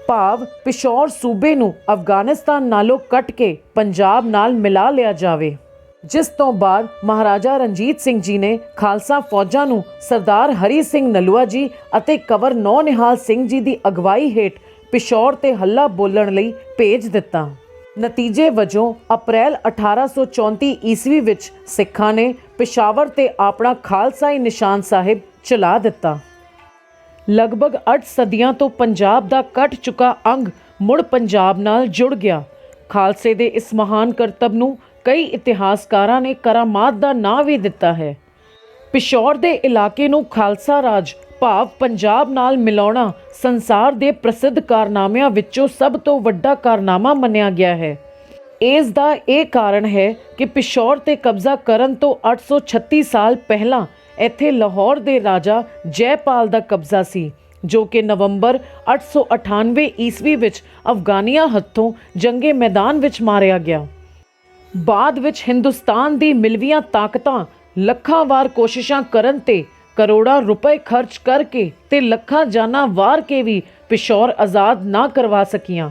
ਭਾਵ ਪਿਸ਼ੌਰ ਸੂਬੇ ਨੂੰ ਅਫਗਾਨਿਸਤਾਨ ਨਾਲੋਂ ਕੱਟ ਕੇ ਪੰਜਾਬ ਨਾਲ ਮਿਲਾ ਲਿਆ ਜਾਵੇ। ਜਿਸ ਤੋਂ ਬਾਅਦ ਮਹਾਰਾਜਾ ਰਣਜੀਤ ਸਿੰਘ ਜੀ ਨੇ ਖਾਲਸਾ ਫੌਜਾਂ ਨੂੰ ਸਰਦਾਰ ਹਰੀ ਸਿੰਘ ਨਲੂਆ ਜੀ ਅਤੇ ਕੰਵਰ ਨੌ ਨਿਹਾਲ ਸਿੰਘ ਜੀ ਦੀ ਅਗਵਾਈ ਹੇਠ ਪਿਸ਼ੌਰ ਤੇ ਹੱਲਾ ਬੋਲਣ ਲਈ ਭੇਜ ਦਿੱਤਾ। ਨਤੀਜੇ ਵਜੋਂ ਅਪ੍ਰੈਲ 1834 ਈਸਵੀ ਵਿੱਚ ਸਿੱਖਾਂ ਨੇ ਪਿਸ਼ਾਵਰ ਤੇ ਆਪਣਾ ਖਾਲਸਾਈ ਨਿਸ਼ਾਨ ਸਾਹਿਬ ਚਲਾ ਦਿੱਤਾ। ਲਗਭਗ 8 ਸਦੀਆਂ ਤੋਂ ਪੰਜਾਬ ਦਾ ਕੱਟ ਚੁੱਕਾ ਅੰਗ ਮੁੜ ਪੰਜਾਬ ਨਾਲ ਜੁੜ ਗਿਆ। ਖਾਲਸੇ ਦੇ ਇਸ ਮਹਾਨ ਕਰਤੱਵ ਨੂੰ ਕਈ ਇਤਿਹਾਸਕਾਰਾਂ ਨੇ ਕਰਾਮਾਤ ਦਾ ਨਾਂ ਵੀ ਦਿੱਤਾ ਹੈ। ਪਿਸ਼ੌਰ ਦੇ ਇਲਾਕੇ ਨੂੰ ਖਾਲਸਾ ਰਾਜ ਭਾਵ ਪੰਜਾਬ ਨਾਲ ਮਿਲਾਉਣਾ ਸੰਸਾਰ ਦੇ ਪ੍ਰਸਿੱਧ ਕਾਰਨਾਮਿਆਂ ਵਿੱਚੋਂ ਸਭ ਤੋਂ ਵੱਡਾ ਕਾਰਨਾਮਾ ਮੰਨਿਆ ਗਿਆ ਹੈ। ਇਸ ਦਾ ਇਹ ਕਾਰਨ ਹੈ ਕਿ ਪਿਸ਼ੌਰ ਤੇ ਕਬਜ਼ਾ ਕਰਨ ਤੋਂ 836 ਸਾਲ ਪਹਿਲਾਂ ਇੱਥੇ ਲਾਹੌਰ ਦੇ ਰਾਜਾ ਜੈਪਾਲ ਦਾ ਕਬਜ਼ਾ ਸੀ, ਜੋ ਕਿ ਨਵੰਬਰ 898 ਈਸਵੀ ਵਿੱਚ ਅਫਗਾਨੀਆਂ ਹੱਥੋਂ ਜੰਗੇ ਮੈਦਾਨ ਵਿੱਚ ਮਾਰਿਆ ਗਿਆ। ਬਾਅਦ ਵਿੱਚ ਹਿੰਦੁਸਤਾਨ ਦੀ ਮਿਲਵੀਆਂ ਤਾਕਤਾਂ ਲੱਖਾਂ ਵਾਰ ਕੋਸ਼ਿਸ਼ਾਂ ਕਰਨ ਤੇ ਕਰੋੜਾਂ ਰੁਪਏ ਖਰਚ ਕਰਕੇ ਤੇ ਲੱਖਾਂ ਜਾਨਾਂ ਵਾਰ ਕੇ ਵੀ ਪਿਸ਼ੌਰ ਆਜ਼ਾਦ ਨਾ ਕਰਵਾ ਸਕੀਆਂ।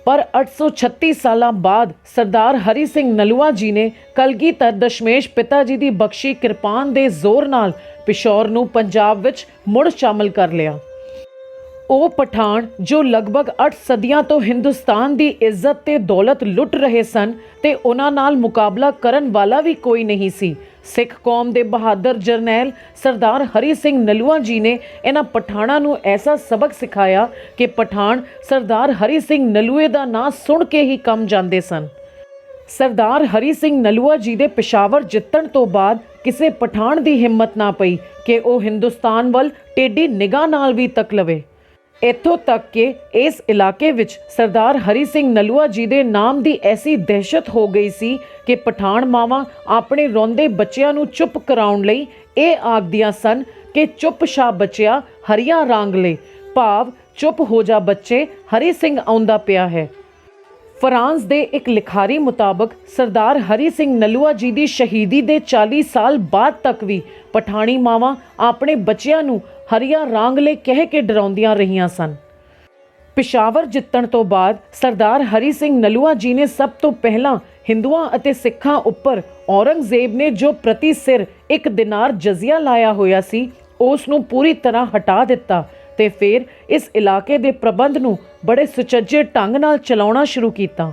ਪਰ 836 ਸਾਲਾਂ ਬਾਅਦ ਸਰਦਾਰ ਹਰੀ ਸਿੰਘ ਨਲੂਆ ਜੀ ਨੇ ਕਲਗੀਧਰ ਦਸ਼ਮੇਸ਼ ਪਿਤਾ ਜੀ ਦੀ ਬਖਸ਼ੀ ਕਿਰਪਾਨ ਦੇ ਜ਼ੋਰ ਨਾਲ ਪਿਸ਼ੌਰ ਨੂੰ ਪੰਜਾਬ ਵਿੱਚ ਮੁੜ ਸ਼ਾਮਲ ਕਰ ਲਿਆ। ਉਹ ਪਠਾਨ ਜੋ ਲਗਭਗ 8 ਸਦੀਆਂ ਤੋਂ ਹਿੰਦੁਸਤਾਨ ਦੀ ਇੱਜ਼ਤ ਤੇ ਦੌਲਤ ਲੁੱਟ ਰਹੇ ਸਨ ਤੇ ਉਹਨਾਂ ਨਾਲ ਮੁਕਾਬਲਾ ਕਰਨ ਵਾਲਾ ਵੀ ਕੋਈ ਨਹੀਂ ਸੀ। ਸਿੱਖ ਕੌਮ ਦੇ ਬਹਾਦਰ ਜਰਨੈਲ ਸਰਦਾਰ ਹਰੀ ਸਿੰਘ ਨਲੂਆ ਜੀ ਨੇ ਇਹਨਾਂ ਪਠਾਣਾਂ ਨੂੰ ਐਸਾ ਸਬਕ ਸਿਖਾਇਆ ਕਿ ਪਠਾਨ ਸਰਦਾਰ ਹਰੀ ਸਿੰਘ ਨਲੂਏ ਦਾ ਨਾਂ ਸੁਣ ਕੇ ਹੀ ਕੰਬ ਜਾਂਦੇ ਸਨ। ਸਰਦਾਰ ਹਰੀ ਸਿੰਘ ਨਲੂਆ ਜੀ ਦੇ ਪਿਸ਼ਾਵਰ ਜਿੱਤਣ ਤੋਂ ਬਾਅਦ ਕਿਸੇ ਪਠਾਨ ਦੀ ਹਿੰਮਤ ਨਾ ਪਈ ਕਿ ਉਹ ਹਿੰਦੁਸਤਾਨ ਵੱਲ ਟੇਢੀ ਨਿਗਾਹ ਨਾਲ ਵੀ ਤੱਕ ਲਵੇ। ਇੱਥੋਂ ਤੱਕ ਕਿ ਇਸ ਇਲਾਕੇ ਵਿੱਚ ਸਰਦਾਰ ਹਰੀ ਸਿੰਘ ਨਲੂਆ ਜੀ ਦੇ ਨਾਮ ਦੀ ਐਸੀ ਦਹਿਸ਼ਤ ਹੋ ਗਈ ਸੀ ਕਿ ਪਠਾਨ ਮਾਵਾਂ ਆਪਣੇ ਰੋਂਦੇ ਬੱਚਿਆਂ ਨੂੰ ਚੁੱਪ ਕਰਾਉਣ ਲਈ ਇਹ ਆਖਦੀਆਂ ਸਨ ਕਿ ਚੁੱਪ ਸ਼ਾ ਬਚਿਆ ਹਰੀਆਂ ਰਾਂਗਲੇ, ਭਾਵ ਚੁੱਪ ਹੋ ਜਾ ਬੱਚੇ, ਹਰੀ ਸਿੰਘ ਆਉਂਦਾ ਪਿਆ ਹੈ। ਫਰਾਂਸ ਦੇ ਇੱਕ ਲਿਖਾਰੀ ਮੁਤਾਬਕ ਸਰਦਾਰ ਹਰੀ ਸਿੰਘ ਨਲੂਆ ਜੀ ਦੀ ਸ਼ਹੀਦੀ ਦੇ 40 ਸਾਲ ਬਾਅਦ ਤੱਕ ਵੀ ਪਠਾਣੀ ਮਾਵਾਂ ਆਪਣੇ ਬੱਚਿਆਂ ਨੂੰ ਹਰੀਆਂ ਰਾਂਗਲੇ ਕਹਿ ਕੇ ਡਰਾਉਂਦੀਆਂ ਰਹੀਆਂ ਸਨ। ਪਿਸ਼ਾਵਰ ਜਿੱਤਣ ਤੋਂ ਬਾਅਦ ਸਰਦਾਰ ਹਰੀ ਸਿੰਘ ਨਲੂਆ ਜੀ ਨੇ ਸਭ ਤੋਂ ਪਹਿਲਾਂ ਹਿੰਦੂਆਂ ਅਤੇ ਸਿੱਖਾਂ ਉੱਪਰ ਔਰੰਗਜ਼ੇਬ ਨੇ ਜੋ ਪ੍ਰਤੀ ਸਿਰ 1 ਦਿਨਾਰ ਜਜ਼ੀਆ ਲਾਇਆ ਹੋਇਆ ਸੀ, ਉਸ ਨੂੰ ਪੂਰੀ ਤਰ੍ਹਾਂ ਹਟਾ ਦਿੱਤਾ ਤੇ ਫਿਰ ਇਸ ਇਲਾਕੇ ਦੇ ਪ੍ਰਬੰਧ ਨੂੰ ਬੜੇ ਸੁਚੱਜੇ ਢੰਗ ਨਾਲ ਚਲਾਉਣਾ ਸ਼ੁਰੂ ਕੀਤਾ।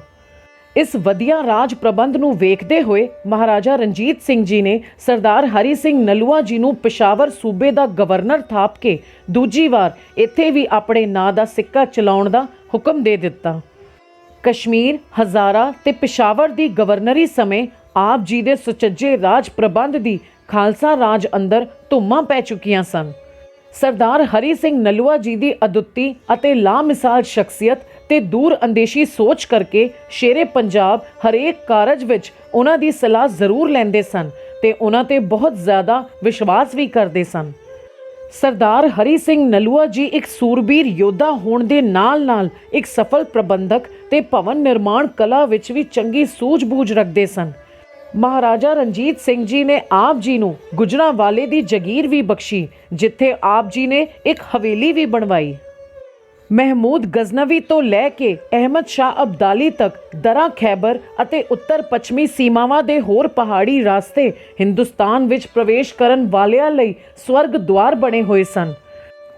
ਇਸ ਵਧੀਆ ਰਾਜ ਪ੍ਰਬੰਧ ਨੂੰ ਵੇਖਦੇ ਹੋਏ ਮਹਾਰਾਜਾ ਰਣਜੀਤ ਸਿੰਘ ਜੀ ਨੇ ਸਰਦਾਰ ਹਰੀ ਸਿੰਘ ਨਲੂਆ ਜੀ ਨੂੰ ਪਿਸ਼ਾਵਰ ਸੂਬੇ ਦਾ ਗਵਰਨਰ ਥਾਪ ਕੇ ਦੂਜੀ ਵਾਰ ਇੱਥੇ ਵੀ ਆਪਣੇ ਨਾਂ ਦਾ ਸਿੱਕਾ ਚਲਾਉਣ ਦਾ ਹੁਕਮ ਦੇ ਦਿੱਤਾ। ਕਸ਼ਮੀਰ, ਹਜ਼ਾਰਾ ਤੇ ਪਿਸ਼ਾਵਰ ਦੀ ਗਵਰਨਰੀ ਸਮੇਂ ਆਪ ਜੀ ਦੇ ਸੁਚੱਜੇ ਰਾਜ ਪ੍ਰਬੰਧ ਦੀ ਖਾਲਸਾ ਰਾਜ ਅੰਦਰ ਧੁੰਮਾਂ ਪੈ ਚੁੱਕੀਆਂ ਸਨ। ਸਰਦਾਰ ਹਰੀ ਸਿੰਘ ਨਲੂਆ ਜੀ ਦੀ ਅਦੁੱਤੀ ਅਤੇ ਲਾਮਿਸਾਲ ਸ਼ਖਸੀਅਤ ਤੇ ਦੂਰ ਅੰਦੇਸ਼ੀ ਸੋਚ ਕਰਕੇ ਸ਼ੇਰੇ ਪੰਜਾਬ ਹਰੇਕ ਕਾਰਜ ਵਿੱਚ ਉਹਨਾਂ ਦੀ ਸਲਾਹ ਜ਼ਰੂਰ ਲੈਂਦੇ ਸਨ ਤੇ ਉਹਨਾਂ ਤੇ ਬਹੁਤ ਜ਼ਿਆਦਾ ਵਿਸ਼ਵਾਸ ਵੀ ਕਰਦੇ ਸਨ। ਸਰਦਾਰ ਹਰੀ ਸਿੰਘ ਨਲੂਆ ਜੀ ਇੱਕ ਸੂਰਬੀਰ ਯੋਧਾ ਹੋਣ ਦੇ ਨਾਲ-ਨਾਲ ਇੱਕ ਸਫਲ ਪ੍ਰਬੰਧਕ ਤੇ ਭਵਨ ਨਿਰਮਾਣ ਕਲਾ ਵਿੱਚ ਵੀ ਚੰਗੀ ਸੂਝ-ਬੂਝ ਰੱਖਦੇ ਸਨ। ਮਹਾਰਾਜਾ ਰਣਜੀਤ ਸਿੰਘ ਜੀ ਨੇ ਆਪ ਜੀ ਨੂੰ ਗੁਜਰਾਂਵਾਲੇ ਦੀ ਜਗੀਰ ਵੀ ਬਖਸ਼ੀ, ਜਿੱਥੇ ਆਪ ਜੀ ਨੇ ਇੱਕ ਹਵੇਲੀ ਵੀ ਬਣਵਾਈ। ਮਹਿਮੂਦ ਗਜ਼ਨਵੀ ਤੋਂ ਲੈ ਕੇ ਅਹਿਮਦ ਸ਼ਾਹ ਅਬਦਾਲੀ ਤੱਕ ਦਰਾ ਖੈਬਰ ਅਤੇ ਉੱਤਰ ਪੱਛਮੀ ਸੀਮਾਵਾਂ ਦੇ ਹੋਰ ਪਹਾੜੀ ਰਾਸਤੇ ਹਿੰਦੁਸਤਾਨ ਵਿੱਚ ਪ੍ਰਵੇਸ਼ ਕਰਨ ਵਾਲਿਆਂ ਲਈ ਸਵਰਗ ਦੁਆਰ ਬਣੇ ਹੋਏ ਸਨ।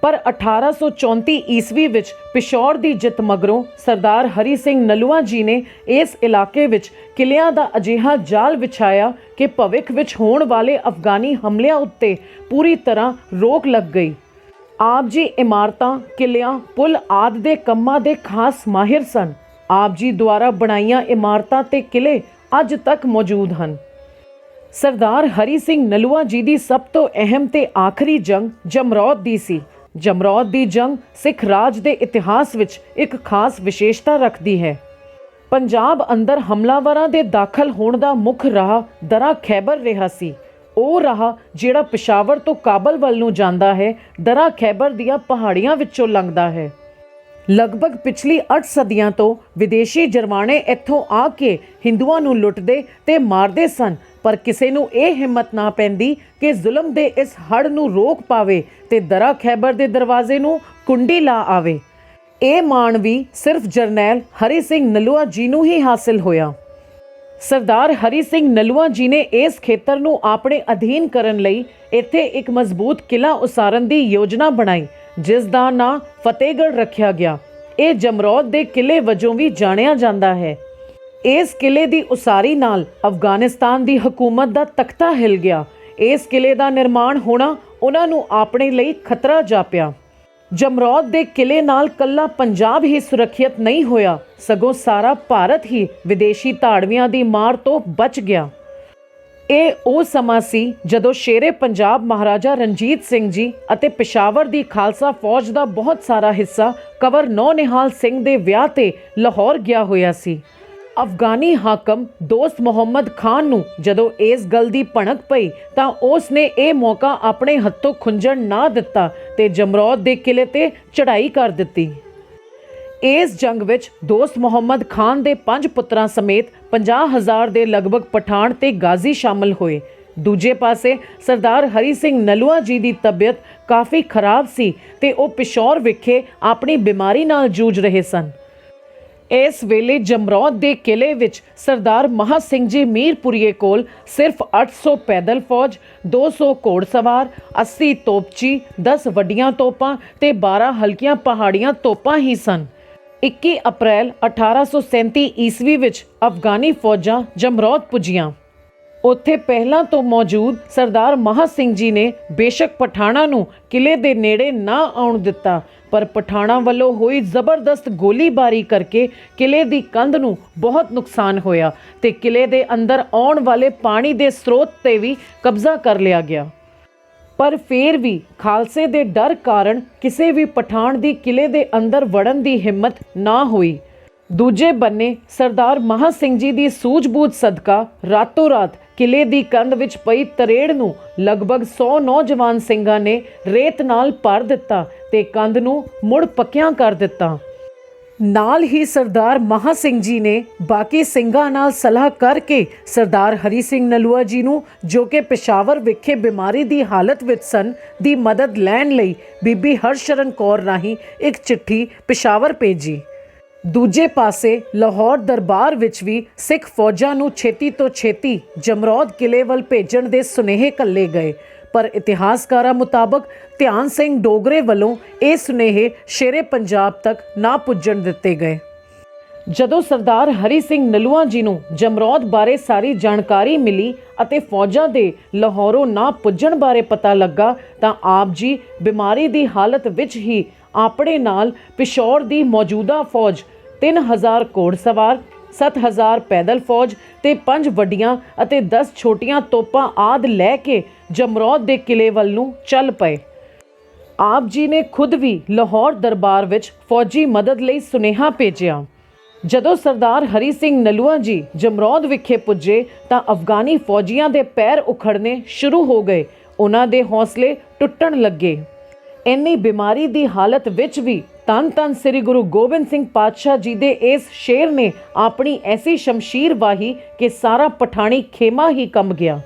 ਪਰ 1834 ਈਸਵੀ ਵਿੱਚ ਪਿਸ਼ੌਰ ਦੀ ਜਿੱਤ ਮਗਰੋਂ ਸਰਦਾਰ ਹਰੀ ਸਿੰਘ ਨਲੂਆ ਜੀ ਨੇ ਇਸ ਇਲਾਕੇ ਵਿੱਚ ਕਿਲਿਆਂ ਦਾ ਅਜਿਹਾ ਜਾਲ ਵਿਛਾਇਆ ਕਿ ਭਵਿੱਖ ਵਿੱਚ ਹੋਣ ਵਾਲੇ ਅਫਗਾਨੀ ਹਮਲਿਆਂ ਉੱਤੇ ਪੂਰੀ ਤਰ੍ਹਾਂ ਰੋਕ ਲੱਗ ਗਈ। ਆਪ ਜੀ ਇਮਾਰਤਾਂ, ਕਿਲਿਆਂ, ਪੁਲ ਆਦਿ ਦੇ ਕੰਮਾਂ ਦੇ ਖਾਸ ਮਾਹਿਰ ਸਨ। ਆਪ ਜੀ ਦੁਆਰਾ ਬਣਾਈਆਂ ਇਮਾਰਤਾਂ ਤੇ ਕਿਲੇ ਅੱਜ ਤੱਕ ਮੌਜੂਦ ਹਨ। ਸਰਦਾਰ ਹਰੀ ਸਿੰਘ ਨਲੂਆ ਜੀ ਦੀ ਸਭ ਤੋਂ ਅਹਿਮ ਤੇ ਆਖਰੀ ਜੰਗ ਜਮਰੌਦ ਦੀ ਸੀ। ਜਮਰੌਦ ਦੀ ਜੰਗ ਸਿੱਖ ਰਾਜ ਦੇ ਇਤਿਹਾਸ ਵਿੱਚ ਇੱਕ ਖਾਸ ਵਿਸ਼ੇਸ਼ਤਾ ਰੱਖਦੀ ਹੈ। ਪੰਜਾਬ ਅੰਦਰ ਹਮਲਾਵਰਾਂ ਦੇ ਦਾਖਲ ਹੋਣ ਦਾ ਮੁੱਖ ਰਾਹ ਦਰਾ ਖੈਬਰ ਰਿਹਾ ਸੀ। ਉਹ ਰਾਹ ਜਿਹੜਾ ਪਿਸ਼ਾਵਰ ਤੋਂ ਕਾਬਲ ਵੱਲ ਨੂੰ ਜਾਂਦਾ ਹੈ, ਦਰਾ ਖੈਬਰ ਦੀਆਂ ਪਹਾੜੀਆਂ ਵਿੱਚੋਂ ਲੰਘਦਾ ਹੈ। ਲਗਭਗ ਪਿਛਲੀ 8 ਸਦੀਆਂ ਤੋਂ ਵਿਦੇਸ਼ੀ ਜਰਮਾਣੇ ਇੱਥੋਂ ਆ ਕੇ ਹਿੰਦੂਆਂ ਨੂੰ ਲੁੱਟਦੇ ਤੇ ਮਾਰਦੇ ਸਨ, ਪਰ ਕਿਸੇ ਨੂੰ ਇਹ ਹਿੰਮਤ ਨਾ ਪੈਂਦੀ ਕਿ ਜ਼ੁਲਮ ਦੇ ਇਸ ਹੜ੍ਹ ਨੂੰ ਰੋਕ ਪਾਵੇ ਤੇ ਦਰਾ ਖੈਬਰ ਦੇ ਦਰਵਾਜ਼ੇ ਨੂੰ ਕੁੰਡੀ ਲਾ ਆਵੇ। ਇਹ ਮਾਣ ਵੀ ਸਿਰਫ ਜਰਨੈਲ ਹਰੀ ਸਿੰਘ ਨਲੂਆ ਜੀ ਨੂੰ ਹੀ ਹਾਸਿਲ ਹੋਇਆ। ਸਰਦਾਰ ਹਰੀ ਸਿੰਘ ਨਲੂਆ ਜੀ ਨੇ ਇਸ ਖੇਤਰ ਨੂੰ ਆਪਣੇ ਅਧੀਨ ਕਰਨ ਲਈ ਇੱਥੇ ਇੱਕ ਮਜ਼ਬੂਤ ਕਿਲਾ ਉਸਾਰਨ ਦੀ ਯੋਜਨਾ ਬਣਾਈ, ਜਿਸ ਦਾ ਨਾਂ ਫਤਿਹਗੜ੍ਹ ਰੱਖਿਆ ਗਿਆ। ਇਹ ਜਮਰੌਦ ਦੇ ਕਿਲੇ ਵਜੋਂ ਵੀ ਜਾਣਿਆ ਜਾਂਦਾ ਹੈ। ਇਸ ਕਿਲੇ ਦੀ ਉਸਾਰੀ ਨਾਲ ਅਫਗਾਨਿਸਤਾਨ ਦੀ ਹਕੂਮਤ ਦਾ ਤਖਤਾ ਹਿਲ ਗਿਆ। ਇਸ ਕਿਲੇ ਦਾ ਨਿਰਮਾਣ ਹੋਣਾ ਉਹਨਾਂ ਨੂੰ ਆਪਣੇ ਲਈ ਖਤਰਾ ਜਾਪਿਆ। ਜਮਰੌਦ ਦੇ ਕਿਲੇ ਨਾਲ ਕੱਲਾ ਪੰਜਾਬ ਹੀ ਸੁਰੱਖਿਅਤ ਨਹੀਂ ਹੋਇਆ, ਸਗੋਂ ਸਾਰਾ ਭਾਰਤ ਹੀ ਵਿਦੇਸ਼ੀ ਧਾੜਵੀਆਂ ਦੀ ਮਾਰ ਤੋਂ ਬਚ ਗਿਆ। ਇਹ ਉਹ ਸਮਾਂ ਸੀ ਜਦੋਂ ਸ਼ੇਰੇ ਪੰਜਾਬ ਮਹਾਰਾਜਾ ਰਣਜੀਤ ਸਿੰਘ ਜੀ ਅਤੇ ਪਿਸ਼ਾਵਰ ਦੀ ਖਾਲਸਾ ਫੌਜ ਦਾ ਬਹੁਤ ਸਾਰਾ ਹਿੱਸਾ ਕੰਵਰ ਨੌਨਿਹਾਲ ਸਿੰਘ ਦੇ ਵਿਆਹ ਤੇ ਲਾਹੌਰ ਗਿਆ ਹੋਇਆ ਸੀ। ਅਫਗਾਨੀ ਹਾਕਮ ਦੋਸਤ ਮੁਹੰਮਦ ਖਾਨ ਨੂੰ ਜਦੋਂ ਇਸ ਗੱਲ ਦੀ ਭਣਕ ਪਈ ਤਾਂ ਉਸ ਨੇ ਇਹ ਮੌਕਾ ਆਪਣੇ ਹੱਥੋਂ ਖੁੰਝਣ ਨਾ ਦਿੱਤਾ ਤੇ ਜਮਰੌਦ ਦੇ ਕਿਲੇ ਤੇ ਚੜ੍ਹਾਈ ਕਰ ਦਿੱਤੀ। ਇਸ ਜੰਗ ਵਿੱਚ ਦੋਸਤ ਮੁਹੰਮਦ ਖਾਨ ਦੇ 5 ਪੁੱਤਰਾਂ ਸਮੇਤ 50,000 ਦੇ ਲਗਭਗ ਪਠਾਨ ਤੇ ਗਾਜ਼ੀ ਸ਼ਾਮਲ ਹੋਏ। ਦੂਜੇ ਪਾਸੇ ਸਰਦਾਰ ਹਰੀ ਸਿੰਘ ਨਲੂਆ ਜੀ ਦੀ ਤਬੀਅਤ ਕਾਫੀ ਖਰਾਬ ਸੀ ਤੇ ਉਹ ਪਿਸ਼ੌਰ ਵਿਖੇ ਆਪਣੀ ਬਿਮਾਰੀ ਨਾਲ ਜੂਝ ਰਹੇ ਸਨ। ਇਸ ਵੇਲੇ ਜਮਰੌਦ ਦੇ ਕਿਲੇ ਵਿੱਚ ਸਰਦਾਰ ਮਹਾ ਸਿੰਘ ਜੀ ਮੀਰਪੁਰੀਏ ਕੋਲ ਸਿਰਫ 800 ਪੈਦਲ ਫੌਜ, 200 ਘੋੜਸਵਾਰ, 80 ਤੋਪਚੀ, 10 ਵੱਡੀਆਂ ਤੋਪਾਂ ਤੇ 12 ਹਲਕੀਆਂ ਪਹਾੜੀਆਂ ਤੋਪਾਂ ਹੀ ਸਨ। 21 ਅਪ੍ਰੈਲ 1837 ਈਸਵੀ ਵਿੱਚ ਅਫਗਾਨੀ ਫੌਜਾਂ ਜਮਰੌਦ ਪੁੱਜੀਆਂ। ਉੱਥੇ ਪਹਿਲਾਂ ਤੋਂ ਮੌਜੂਦ ਸਰਦਾਰ ਮਹਾ ਸਿੰਘ ਜੀ ਨੇ ਬੇਸ਼ੱਕ ਪਠਾਣਾਂ ਨੂੰ ਕਿਲੇ ਦੇ ਨੇੜੇ ਨਾ ਆਉਣ ਦਿੱਤਾ, ਪਰ ਪਠਾਣਾਂ ਵੱਲੋਂ ਹੋਈ ਜ਼ਬਰਦਸਤ ਗੋਲੀਬਾਰੀ ਕਰਕੇ ਕਿਲੇ ਦੀ ਕੰਧ ਨੂੰ ਬਹੁਤ ਨੁਕਸਾਨ ਹੋਇਆ ਤੇ ਕਿਲੇ ਦੇ ਅੰਦਰ ਆਉਣ ਵਾਲੇ ਪਾਣੀ ਦੇ ਸਰੋਤ ਤੇ ਵੀ ਕਬਜ਼ਾ ਕਰ ਲਿਆ ਗਿਆ। ਪਰ ਫਿਰ ਵੀ ਖਾਲਸੇ ਦੇ ਡਰ ਕਾਰਨ ਕਿਸੇ ਵੀ ਪਠਾਣ ਦੀ ਕਿਲੇ ਦੇ ਅੰਦਰ ਵੜਨ ਦੀ ਹਿੰਮਤ ਨਾ ਹੋਈ। ਦੂਜੇ ਬੰਨੇ ਸਰਦਾਰ ਮਹਾ ਸਿੰਘ ਜੀ ਦੀ ਸੂਝ-ਬੂਝ ਸਦਕਾ ਰਾਤੋਂ ਰਾਤ ਕਿਲੇ ਦੀ ਕੰਧ ਵਿੱਚ ਪਈ ਤਰੇੜ ਨੂੰ ਲਗਭਗ 100 ਨੌਜਵਾਨ ਸਿੰਘਾਂ ਨੇ ਰੇਤ ਨਾਲ ਭਰ ਦਿੱਤਾ ਤੇ ਕੰਧ ਨੂੰ ਮੁੜ ਪੱਕਿਆਂ ਕਰ ਦਿੱਤਾ। ਨਾਲ ਹੀ ਸਰਦਾਰ ਮਹਾਂ ਸਿੰਘ ਜੀ ਨੇ ਬਾਕੀ ਸਿੰਘਾਂ ਨਾਲ ਸਲਾਹ ਕਰਕੇ ਸਰਦਾਰ ਹਰੀ ਸਿੰਘ ਨਲੂਆ ਜੀ ਨੂੰ, ਜੋ ਕਿ ਪਿਸ਼ਾਵਰ ਵਿਖੇ ਬਿਮਾਰੀ ਦੀ ਹਾਲਤ ਵਿੱਚ ਸਨ, ਦੀ ਮਦਦ ਲੈਣ ਲਈ ਬੀਬੀ ਹਰਸ਼ਰਨ ਕੌਰ ਰਾਹੀਂ ਇੱਕ ਚਿੱਠੀ ਪਿਸ਼ਾਵਰ ਭੇਜੀ। ਦੂਜੇ ਪਾਸੇ ਲਾਹੌਰ ਦਰਬਾਰ ਵਿੱਚ ਵੀ ਸਿੱਖ ਫੌਜਾਂ ਨੂੰ ਛੇਤੀ ਤੋਂ ਛੇਤੀ ਜਮਰੌਦ ਕਿਲੇ ਵੱਲ ਭੇਜਣ ਦੇ ਸੁਨੇਹੇ ਘੱਲੇ ਗਏ, ਪਰ ਇਤਿਹਾਸਕਾਰਾਂ ਮੁਤਾਬਕ ਧਿਆਨ ਸਿੰਘ ਡੋਗਰੇ ਵੱਲੋਂ ਇਹ ਸੁਨੇਹੇ ਸ਼ੇਰੇ ਪੰਜਾਬ ਤੱਕ ਨਾ ਪੁੱਜਣ ਦਿੱਤੇ ਗਏ। ਜਦੋਂ ਸਰਦਾਰ ਹਰੀ ਸਿੰਘ ਨਲੂਆ ਜੀ ਨੂੰ ਜਮਰੌਦ ਬਾਰੇ ਸਾਰੀ ਜਾਣਕਾਰੀ ਮਿਲੀ ਅਤੇ ਫੌਜਾਂ ਦੇ ਲਾਹੌਰੋਂ ਨਾ ਪੁੱਜਣ ਬਾਰੇ ਪਤਾ ਲੱਗਾ ਤਾਂ ਆਪ ਜੀ ਬਿਮਾਰੀ ਦੀ ਹਾਲਤ ਵਿੱਚ ਹੀ ਆਪਣੇ ਨਾਲ ਪਿਸ਼ੌਰ ਦੀ ਮੌਜੂਦਾ ਫੌਜ 3000 ਘੋੜਸਵਾਰ, 7000 ਪੈਦਲ ਫੌਜ ਤੇ 5 ਵੱਡੀਆਂ ਅਤੇ 10 ਛੋਟੀਆਂ ਤੋਪਾਂ ਆਦਿ ਲੈ ਕੇ ਜਮਰੌਦ ਦੇ ਕਿਲੇ ਵੱਲ ਨੂੰ ਚੱਲ ਪਏ। ਆਪ ਜੀ ਨੇ ਖੁਦ ਵੀ ਲਾਹੌਰ ਦਰਬਾਰ ਵਿੱਚ ਫੌਜੀ ਮਦਦ ਲਈ ਸੁਨੇਹਾ ਭੇਜਿਆ। ਜਦੋਂ ਸਰਦਾਰ ਹਰੀ ਸਿੰਘ ਨਲੂਆ ਜੀ ਜਮਰੌਦ ਵਿਖੇ ਪੁੱਜੇ ਤਾਂ ਅਫਗਾਨੀ ਫੌਜੀਆਂ ਦੇ ਪੈਰ ਉਖੜਨੇ ਸ਼ੁਰੂ ਹੋ ਗਏ, ਉਹਨਾਂ ਦੇ ਹੌਸਲੇ ਟੁੱਟਣ ਲੱਗੇ। ਇੰਨੀ ਬਿਮਾਰੀ ਦੀ ਹਾਲਤ ਵਿੱਚ ਵੀ ਧੰਨ ਧੰਨ ਸ੍ਰੀ ਗੁਰੂ ਗੋਬਿੰਦ ਸਿੰਘ ਪਾਤਸ਼ਾਹ ਜੀ ਦੇ ਇਸ ਸ਼ੇਰ ਨੇ ਆਪਣੀ ਐਸੀ ਸ਼ਮਸ਼ੀਰ ਵਾਹੀ ਕਿ ਸਾਰਾ ਪਠਾਣੀ ਖੇਮਾ ਹੀ ਕੰਬ ਗਿਆ।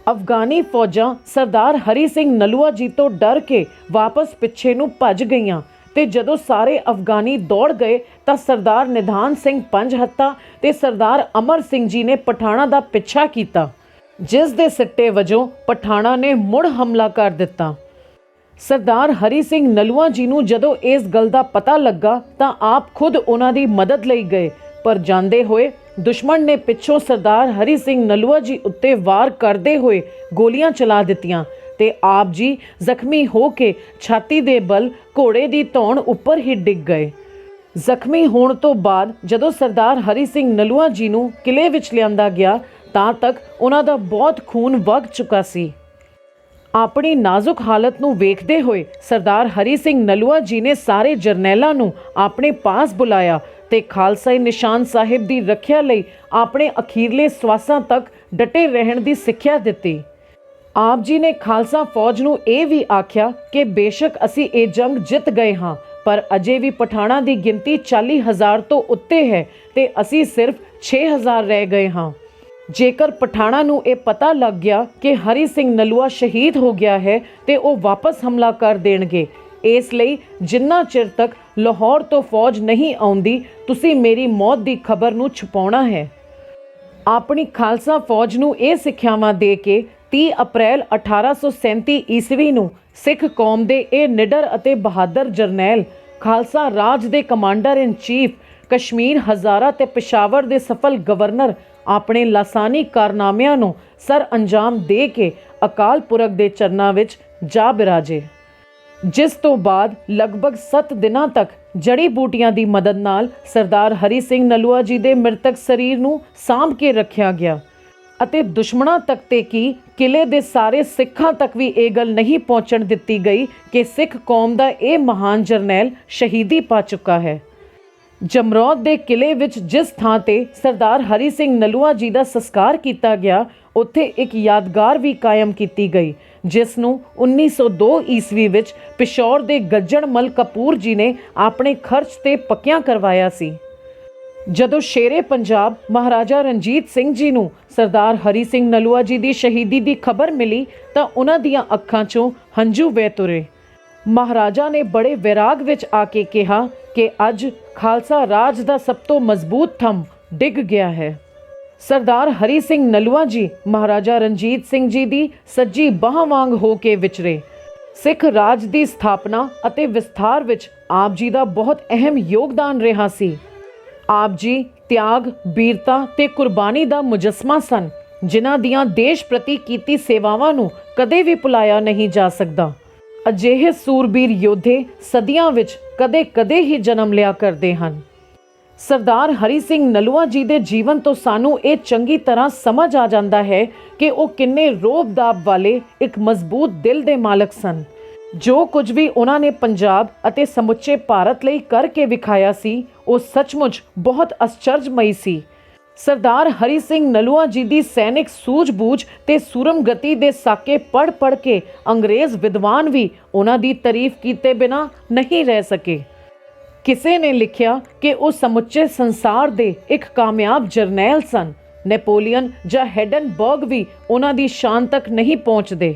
ਅਫਗਾਨੀ ਫੌਜਾਂ ਸਰਦਾਰ ਹਰੀ ਸਿੰਘ ਨਲੂਆ ਜੀ ਤੋਂ ਡਰ ਕੇ ਵਾਪਸ ਪਿੱਛੇ ਨੂੰ ਭੱਜ ਗਈਆਂ ਤੇ ਜਦੋਂ ਸਾਰੇ ਅਫਗਾਨੀ ਦੌੜ ਗਏ ਤਾਂ ਸਰਦਾਰ ਨਿਧਾਨ ਸਿੰਘ ਪੰਜਹੱਤਾ ਤੇ ਸਰਦਾਰ ਅਮਰ ਸਿੰਘ ਜੀ ਨੇ ਪਠਾਣਾ ਦਾ ਪਿੱਛਾ ਕੀਤਾ, ਜਿਸ ਦੇ ਸਿੱਟੇ ਵਜੋਂ ਪਠਾਣਾ ਨੇ ਮੁੜ ਹਮਲਾ ਕਰ ਦਿੱਤਾ। ਸਰਦਾਰ ਹਰੀ ਸਿੰਘ ਨਲੂਆ ਜੀ ਨੂੰ ਜਦੋਂ ਇਸ ਗੱਲ ਦਾ ਪਤਾ ਲੱਗਾ ਤਾਂ ਆਪ ਖੁਦ ਉਹਨਾਂ ਦੀ ਮਦਦ ਲਈ ਗਏ, ਪਰ ਜਾਂਦੇ ਹੋਏ ਦੁਸ਼ਮਣ ਨੇ ਪਿੱਛੋਂ ਸਰਦਾਰ ਹਰੀ ਸਿੰਘ ਨਲੂਆ ਜੀ ਉੱਤੇ ਵਾਰ ਕਰਦੇ ਹੋਏ ਗੋਲੀਆਂ ਚਲਾ ਦਿੱਤੀਆਂ ਤੇ ਆਪ ਜੀ ਜ਼ਖਮੀ ਹੋ ਕੇ ਛਾਤੀ ਦੇ ਬਲ ਘੋੜੇ ਦੀ ਧੌਣ ਉੱਪਰ ਹੀ ਡਿੱਗ ਗਏ। ਜ਼ਖਮੀ ਹੋਣ ਤੋਂ ਬਾਅਦ ਜਦੋਂ ਸਰਦਾਰ ਹਰੀ ਸਿੰਘ ਨਲੂਆ ਜੀ ਨੂੰ ਕਿਲੇ ਵਿੱਚ ਲਿਆਂਦਾ ਗਿਆ ਤਾਂ ਤੱਕ ਉਹਨਾਂ ਦਾ ਬਹੁਤ ਖੂਨ ਵਗ ਚੁੱਕਾ ਸੀ। ਆਪਣੀ ਨਾਜ਼ੁਕ ਹਾਲਤ ਨੂੰ ਵੇਖਦੇ ਹੋਏ ਸਰਦਾਰ ਹਰੀ ਸਿੰਘ ਨਲੂਆ ਜੀ ਨੇ ਸਾਰੇ ਜਰਨੈਲਾਂ ਨੂੰ ਆਪਣੇ ਪਾਸ ਬੁਲਾਇਆ ਤੇ ਖਾਲਸਾਈ ਨਿਸ਼ਾਨ ਸਾਹਿਬ ਦੀ ਰੱਖਿਆ ਲਈ ਆਪਣੇ ਅਖੀਰਲੇ ਸਵਾਸਾਂ ਤੱਕ ਡਟੇ ਰਹਿਣ ਦੀ ਸਿੱਖਿਆ ਦਿੱਤੀ। ਆਪ ਜੀ ਨੇ ਖਾਲਸਾ ਫੌਜ ਨੂੰ ਇਹ ਵੀ ਆਖਿਆ ਕਿ ਬੇਸ਼ੱਕ ਅਸੀਂ ਇਹ ਜੰਗ ਜਿੱਤ ਗਏ ਹਾਂ, ਪਰ ਅਜੇ ਵੀ ਪਠਾਣਾ ਦੀ ਗਿਣਤੀ 40,000 ਤੋਂ ਉੱਤੇ ਹੈ ਤੇ ਅਸੀਂ ਸਿਰਫ 6,000 ਰਹਿ ਗਏ ਹਾਂ। ਜੇਕਰ ਪਠਾਣਾ ਨੂੰ ਇਹ ਪਤਾ ਲੱਗ ਗਿਆ ਕਿ ਹਰੀ ਸਿੰਘ ਨਲੂਆ ਸ਼ਹੀਦ ਹੋ ਗਿਆ ਹੈ ਤੇ ਉਹ ਵਾਪਸ ਹਮਲਾ ਕਰ ਦੇਣਗੇ। ਇਸ ਲਈ ਜਿੰਨਾ ਚਿਰ ਤੱਕ ਲਾਹੌਰ ਤੋਂ ਫੌਜ ਨਹੀਂ ਆਉਂਦੀ ਤੁਸੀਂ ਮੇਰੀ ਮੌਤ ਦੀ ਖਬਰ ਨੂੰ ਛੁਪਾਉਣਾ ਹੈ। ਆਪਣੀ ਖਾਲਸਾ ਫੌਜ ਨੂੰ ਇਹ ਸਿੱਖਿਆਵਾਂ ਦੇ ਕੇ 30 ਅਪ੍ਰੈਲ 1837 ਈਸਵੀ ਨੂੰ ਸਿੱਖ ਕੌਮ ਦੇ ਇਹ ਨਿਡਰ ਅਤੇ ਬਹਾਦਰ ਜਰਨੈਲ, ਖਾਲਸਾ ਰਾਜ ਦੇ ਕਮਾਂਡਰ ਇਨ ਚੀਫ, ਕਸ਼ਮੀਰ, ਹਜ਼ਾਰਾ ਤੇ ਪਿਸ਼ਾਵਰ ਦੇ ਸਫਲ ਗਵਰਨਰ ਆਪਣੇ ਲਾਸਾਨੀ ਕਾਰਨਾਮਿਆਂ ਨੂੰ ਸਰ ਅੰਜਾਮ ਦੇ ਕੇ ਅਕਾਲ ਪੁਰਖ ਦੇ ਚਰਨਾਂ ਵਿੱਚ ਜਾ ਬਿਰਾਜੇ, ਜਿਸ ਤੋਂ ਬਾਅਦ ਲਗਭਗ 7 ਦਿਨਾਂ ਤੱਕ ਜੜੀ ਬੂਟੀਆਂ ਦੀ ਮਦਦ ਨਾਲ ਸਰਦਾਰ ਹਰੀ ਸਿੰਘ ਨਲੂਆ ਜੀ ਦੇ ਮ੍ਰਿਤਕ ਸਰੀਰ ਨੂੰ ਸਾਂਭ ਕੇ ਰੱਖਿਆ ਗਿਆ ਅਤੇ ਦੁਸ਼ਮਣਾਂ ਤੱਕ ਤੇ ਕੀ ਕਿਲੇ ਦੇ ਸਾਰੇ ਸਿੱਖਾਂ ਤੱਕ ਵੀ ਇਹ ਗੱਲ ਨਹੀਂ ਪਹੁੰਚਣ ਦਿੱਤੀ ਗਈ ਕਿ ਸਿੱਖ ਕੌਮ ਦਾ ਇਹ ਮਹਾਨ ਜਰਨੈਲ ਸ਼ਹੀਦੀ ਪਾ ਚੁੱਕਾ ਹੈ। ਜਮਰੌਦ ਦੇ ਕਿਲੇ ਵਿੱਚ ਜਿਸ ਥਾਂ ਤੇ ਸਰਦਾਰ ਹਰੀ ਸਿੰਘ ਨਲੂਆ ਜੀ ਦਾ ਸੰਸਕਾਰ ਕੀਤਾ ਗਿਆ, ਉੱਥੇ ਇੱਕ ਯਾਦਗਾਰ ਵੀ ਕਾਇਮ ਕੀਤੀ ਗਈ, ਜਿਸ ਨੂੰ 1902 ਈਸਵੀ ਵਿੱਚ ਪਿਸ਼ੌਰ ਦੇ ਗੱਜਣ ਮਲ ਕਪੂਰ ਜੀ ਨੇ ਆਪਣੇ ਖਰਚ ਤੇ ਪੱਕਿਆਂ ਕਰਵਾਇਆ ਸੀ। ਜਦੋਂ ਸ਼ੇਰੇ ਪੰਜਾਬ ਮਹਾਰਾਜਾ ਰਣਜੀਤ ਸਿੰਘ ਜੀ ਨੂੰ ਸਰਦਾਰ ਹਰੀ ਸਿੰਘ ਨਲੂਆ ਜੀ ਦੀ ਸ਼ਹੀਦੀ ਦੀ ਖਬਰ ਮਿਲੀ ਤਾਂ ਉਹਨਾਂ ਦੀਆਂ ਅੱਖਾਂ 'ਚੋਂ ਹੰਝੂ ਵਹਿ ਤੁਰੇ। ਮਹਾਰਾਜਾ ਨੇ ਬੜੇ ਵਿਰਾਗ ਵਿੱਚ ਆ ਕੇ ਕਿਹਾ ਕਿ ਅੱਜ ਖਾਲਸਾ ਰਾਜ ਦਾ ਸਭ ਤੋਂ ਮਜ਼ਬੂਤ ਥੰਮ ਡਿੱਗ ਗਿਆ ਹੈ। ਸਰਦਾਰ ਹਰੀ ਸਿੰਘ ਨਲੂਆ ਜੀ ਮਹਾਰਾਜਾ ਰਣਜੀਤ ਸਿੰਘ ਜੀ ਦੀ ਸੱਜੀ ਬਾਹ ਵਾਂਗ ਹੋ ਕੇ ਵਿਚਰੇ। ਸਿੱਖ ਰਾਜ ਦੀ ਸਥਾਪਨਾ ਅਤੇ ਵਿਸਥਾਰ ਵਿੱਚ ਆਪ ਜੀ ਦਾ ਬਹੁਤ ਅਹਿਮ ਯੋਗਦਾਨ ਰਿਹਾ ਸੀ। ਆਪ ਜੀ ਤਿਆਗ, ਬੀਰਤਾ ਤੇ ਕੁਰਬਾਨੀ ਦਾ ਮੁਜੱਸਮਾ ਸਨ, ਜਿਨ੍ਹਾਂ ਦੀਆਂ ਦੇਸ਼ ਪ੍ਰਤੀ ਕੀਤੀ ਸੇਵਾਵਾਂ ਨੂੰ ਕਦੇ ਵੀ ਭੁਲਾਇਆ ਨਹੀਂ ਜਾ ਸਕਦਾ। ਅਜਿਹੇ ਸੂਰਬੀਰ ਯੋਧੇ ਸਦੀਆਂ ਵਿੱਚ ਕਦੇ-ਕਦੇ ਹੀ ਜਨਮ ਲਿਆ ਕਰਦੇ ਹਨ। ਸਰਦਾਰ ਹਰੀ ਸਿੰਘ ਨਲੂਆ ਜੀ ਦੇ ਜੀਵਨ ਤੋਂ ਸਾਨੂੰ ਇਹ ਚੰਗੀ ਤਰ੍ਹਾਂ ਸਮਝ ਆ ਜਾਂਦਾ ਹੈ ਕਿ ਉਹ ਕਿੰਨੇ ਰੋਬ-ਦਾਬ ਵਾਲੇ ਇੱਕ ਮਜ਼ਬੂਤ ਦਿਲ ਦੇ ਮਾਲਕ ਸਨ। ਜੋ ਕੁਝ ਵੀ ਉਹਨਾਂ ਨੇ ਪੰਜਾਬ ਅਤੇ ਸਮੁੱਚੇ ਭਾਰਤ ਲਈ ਕਰਕੇ ਵਿਖਾਇਆ ਸੀ, ਉਹ ਸੱਚਮੁੱਚ ਬਹੁਤ ਅਸਚਰਜਮਈ ਸੀ। ਸਰਦਾਰ ਹਰੀ ਸਿੰਘ ਨਲੂਆ ਜੀ ਦੀ ਸੈਨਿਕ ਸੂਝ-ਬੂਝ ਤੇ ਸੂਰਮਗਤੀ ਦੇ ਸਾਕੇ ਪੜ੍ਹ ਕੇ ਅੰਗਰੇਜ਼ ਵਿਦਵਾਨ ਵੀ ਉਹਨਾਂ ਦੀ ਤਾਰੀਫ ਕੀਤੇ ਬਿਨਾਂ ਨਹੀਂ ਰਹਿ ਸਕੇ। ਕਿਸੇ ਨੇ ਲਿਖਿਆ ਕਿ ਉਹ ਸਮੁੱਚੇ ਸੰਸਾਰ ਦੇ ਇੱਕ ਕਾਮਯਾਬ ਜਰਨੈਲ ਸਨ। ਨੈਪੋਲੀਅਨ ਜਾਂ ਹੈਡਨਬਰਗ ਵੀ ਉਹਨਾਂ ਦੀ ਸ਼ਾਨ ਤੱਕ ਨਹੀਂ ਪਹੁੰਚਦੇ।